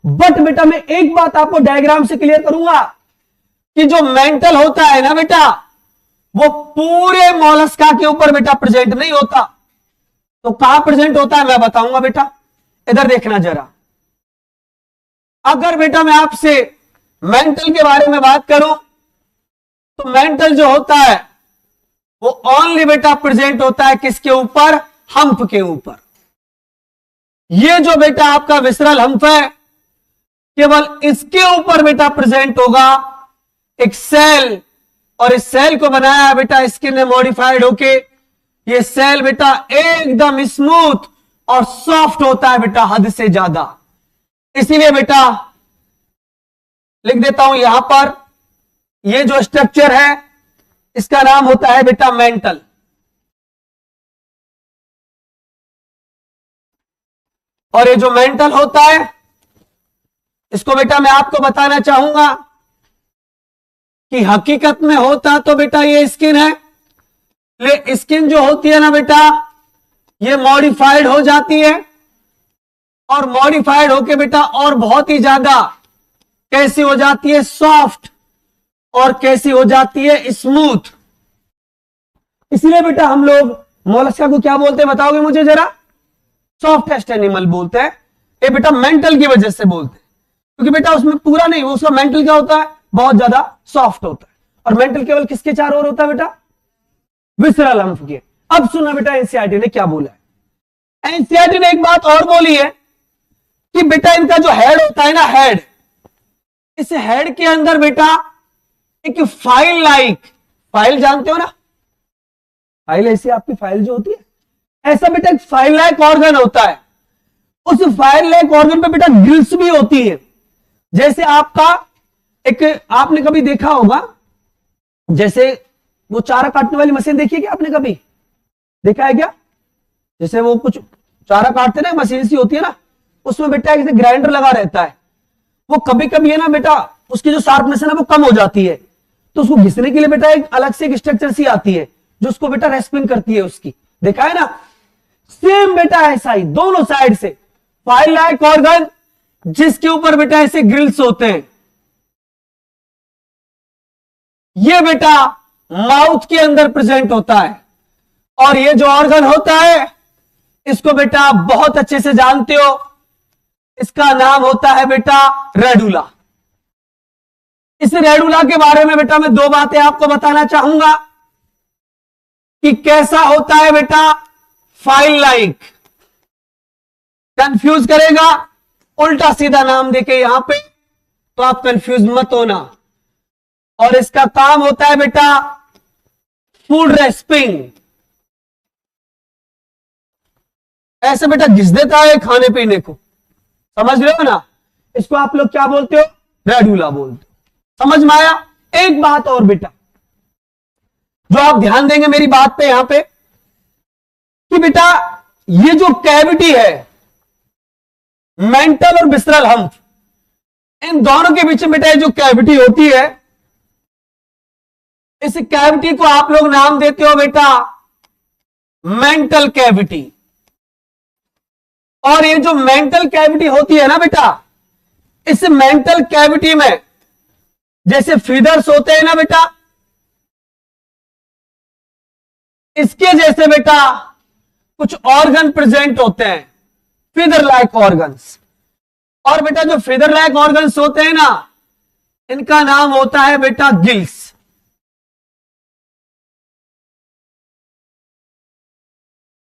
बट बेटा मैं एक बात आपको डायग्राम से क्लियर करूंगा कि जो मेंटल होता है ना बेटा, वो पूरे मॉलस्का के ऊपर बेटा प्रेजेंट नहीं होता। तो कहां प्रेजेंट होता है मैं बताऊंगा बेटा, इधर देखना जरा। अगर बेटा मैं आपसे मेंटल के बारे में बात करूं, तो मेंटल जो होता है वो ओनली बेटा प्रेजेंट होता है किसके ऊपर? हम्प के ऊपर। ये जो बेटा आपका विसरल हम्प है, केवल इसके ऊपर बेटा प्रेजेंट होगा एक सेल, और इस सेल को बनाया है बेटा स्किन ने मॉडिफाइड होके। ये सेल बेटा एकदम स्मूथ और सॉफ्ट होता है बेटा हद से ज्यादा। इसीलिए बेटा लिख देता हूं यहां पर, ये जो स्ट्रक्चर है इसका नाम होता है बेटा मेंटल। और ये जो मेंटल होता है, इसको बेटा मैं आपको बताना चाहूंगा कि हकीकत में होता तो बेटा ये स्किन है, ले स्किन जो होती है ना बेटा, ये मॉडिफाइड हो जाती है, और मॉडिफाइड होके बेटा और बहुत ही ज्यादा कैसी हो जाती है? सॉफ्ट, और कैसी हो जाती है? स्मूथ। इसलिए बेटा हम लोग मोलस्का को क्या बोलते हैं बताओगे मुझे जरा? सॉफ्टेस्ट एनिमल बोलते हैं। ये बेटा मेंटल की वजह से बोलते हैं, क्योंकि बेटा उसमें पूरा नहीं, उसका मेंटल क्या होता है? बहुत ज्यादा सॉफ्ट होता है। और मेंटल केवल किसके चारों ओर होता है बेटा? विसरल हम्प के। अब सुना बेटा एनसीईआरटी ने क्या बोला है। एनसीईआरटी ने एक बात और बोली है कि बेटा इनका जो हेड होता है ना, हेड, इस हेड के अंदर बेटा एक फाइल लाइक, फाइल जानते हो ना, फाइल ऐसी आपकी फाइल जो होती है, ऐसा बेटा एक फाइल लाइक ऑर्गन होता है। उस फाइल लाइक ऑर्गन पे बेटा ग्रिल्स भी होती है। जैसे आपका एक, आपने कभी देखा होगा, जैसे वो चारा काटने वाली मशीन देखी है क्या आपने कभी? देखा है क्या? जैसे वो कुछ चारा काटते ना, मशीन सी होती है ना, उसमें बेटा एक ग्राइंडर लगा रहता है। वो कभी कभी है ना बेटा, उसकी जो शार्पनेस है ना वो कम हो जाती है, तो उसको घिसने के लिए बेटा एक अलग से एक स्ट्रक्चर सी आती है जो उसको बेटा रेस्पिंग करती है उसकी। देखा है ना? सेम बेटा ऐसा ही दोनों साइड से फाइल लाइक ऑर्गन, जिसके ऊपर बेटा ऐसे ग्रिल्स होते हैं। ये बेटा माउथ के अंदर प्रेजेंट होता है, और ये जो ऑर्गन होता है इसको बेटा आप बहुत अच्छे से जानते हो, इसका नाम होता है बेटा रेडुला। इस रेडुला के बारे में बेटा मैं दो बातें आपको बताना चाहूंगा कि कैसा होता है बेटा फाइल लाइक। कंफ्यूज करेगा, उल्टा सीधा नाम देके यहां पे, तो आप कंफ्यूज मत होना। और इसका काम होता है बेटा फूड रेस्पिंग। ऐसे बेटा घिस देता है खाने पीने को, समझ रहे हो ना? इसको आप लोग क्या बोलते हो? रेडुला बोलते हो। समझ में आया? एक बात और बेटा जो आप ध्यान देंगे मेरी बात पे यहां पे, कि बेटा ये जो कैविटी है, मेंटल और विसरल हम्प, इन दोनों के बीच में बेटा ये जो कैविटी होती है, इस कैविटी को आप लोग नाम देते हो बेटा मेंटल कैविटी। और ये जो मेंटल कैविटी होती है ना बेटा, इस मेंटल कैविटी में जैसे फीदर्स होते हैं ना बेटा, इसके जैसे बेटा कुछ ऑर्गन प्रेजेंट होते हैं, फीदर लाइक ऑर्गन्स। और बेटा जो फीदर लाइक ऑर्गन्स होते हैं ना, इनका नाम होता है बेटा गिल्स।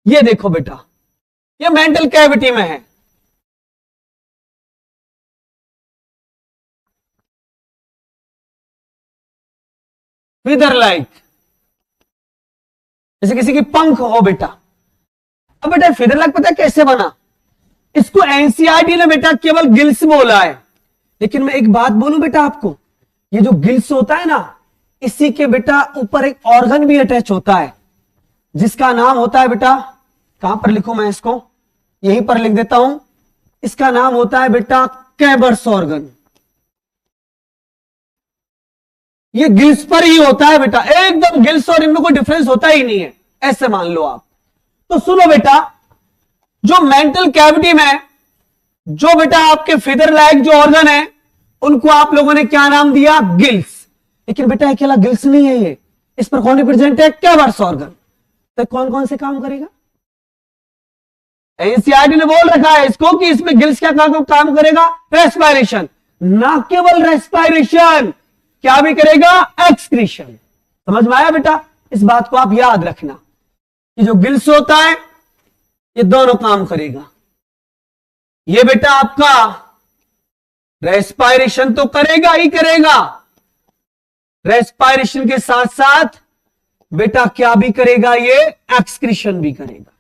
ये देखो बेटा, ये मेंटल कैविटी में है। फीदर लाइक, जैसे किसी की पंख हो बेटा। अब बेटा फीदर लाइक पता है कैसे बना? इसको एनसीईआरटी ने बेटा केवल गिल्स बोला है, लेकिन मैं एक बात बोलूं बेटा आपको, ये जो गिल्स होता है ना, इसी के बेटा ऊपर एक ऑर्गन भी अटैच होता है, जिसका नाम होता है बेटा, कहां पर लिखूं मैं इसको? यहीं पर लिख देता हूं, इसका नाम होता है बेटा कैबर्स ऑर्गन। ये गिल्स पर ही होता है बेटा, एकदम गिल्स और इनमें कोई डिफरेंस होता ही नहीं है, ऐसे मान लो आप। तो सुनो बेटा, जो मेंटल कैविटी में जो बेटा आपके फिदर लाइक जो ऑर्गन है, उनको आप लोगों ने क्या नाम दिया? गिल्स। लेकिन बेटा अकेला गिल्स नहीं है ये, इस पर कौन रिप्रेजेंट है? कैबर्स ऑर्गन। तो कौन कौन से काम करेगा? एनसीईआरटी ने बोल रखा है इसको कि इसमें गिल्स क्या काम करेगा? रेस्पिरेशन। ना केवल रेस्पिरेशन, क्या भी करेगा? एक्सक्रीशन। समझ में आया बेटा? इस बात को आप याद रखना कि जो गिल्स होता है ये दोनों काम करेगा। ये बेटा आपका रेस्पिरेशन तो करेगा ही करेगा, रेस्पिरेशन के साथ साथ बेटा क्या भी करेगा? ये एक्सक्रीशन भी करेगा,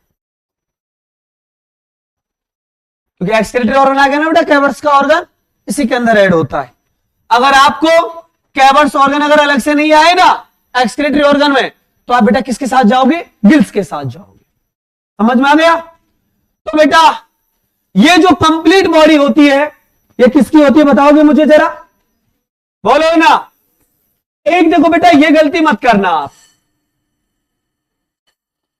क्योंकि एक्सक्रीटरी ऑर्गन आ गया ना बेटा, कैबर्स का ऑर्गन इसी के अंदर ऐड होता है। अगर आपको कैबर्स ऑर्गन अगर अलग से नहीं आए ना एक्सक्रीटरी ऑर्गन में, तो आप बेटा किसके साथ जाओगे? गिल्स के साथ जाओगे। समझ में आ गया? तो बेटा ये जो कंप्लीट बॉडी होती है ये किसकी होती है बताओगे मुझे जरा? बोलो ना। एक देखो बेटा, ये गलती मत करना आप,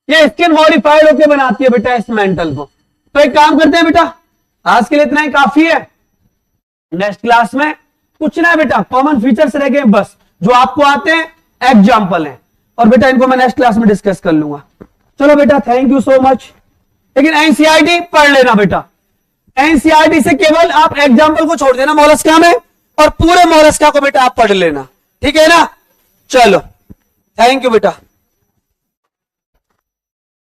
ये स्किन मॉडिफाइड होकर बनाती है बेटा इस मेंटल को। तो एक काम करते हैं बेटा, आज के लिए इतना ही काफी है। नेक्स्ट क्लास में कुछ ना है बेटा, कॉमन फीचर्स रह गए बस, जो आपको आते हैं, एग्जाम्पल हैं, और बेटा इनको मैं नेक्स्ट क्लास में डिस्कस कर लूंगा। चलो बेटा, थैंक यू सो मच। लेकिन एनसीईआरटी पढ़ लेना बेटा, एनसीईआरटी से केवल आप एग्जाम्पल को छोड़ देना मोलस्का में, और पूरे मोलस्का को बेटा आप पढ़ लेना, ठीक है ना? चलो, थैंक यू बेटा।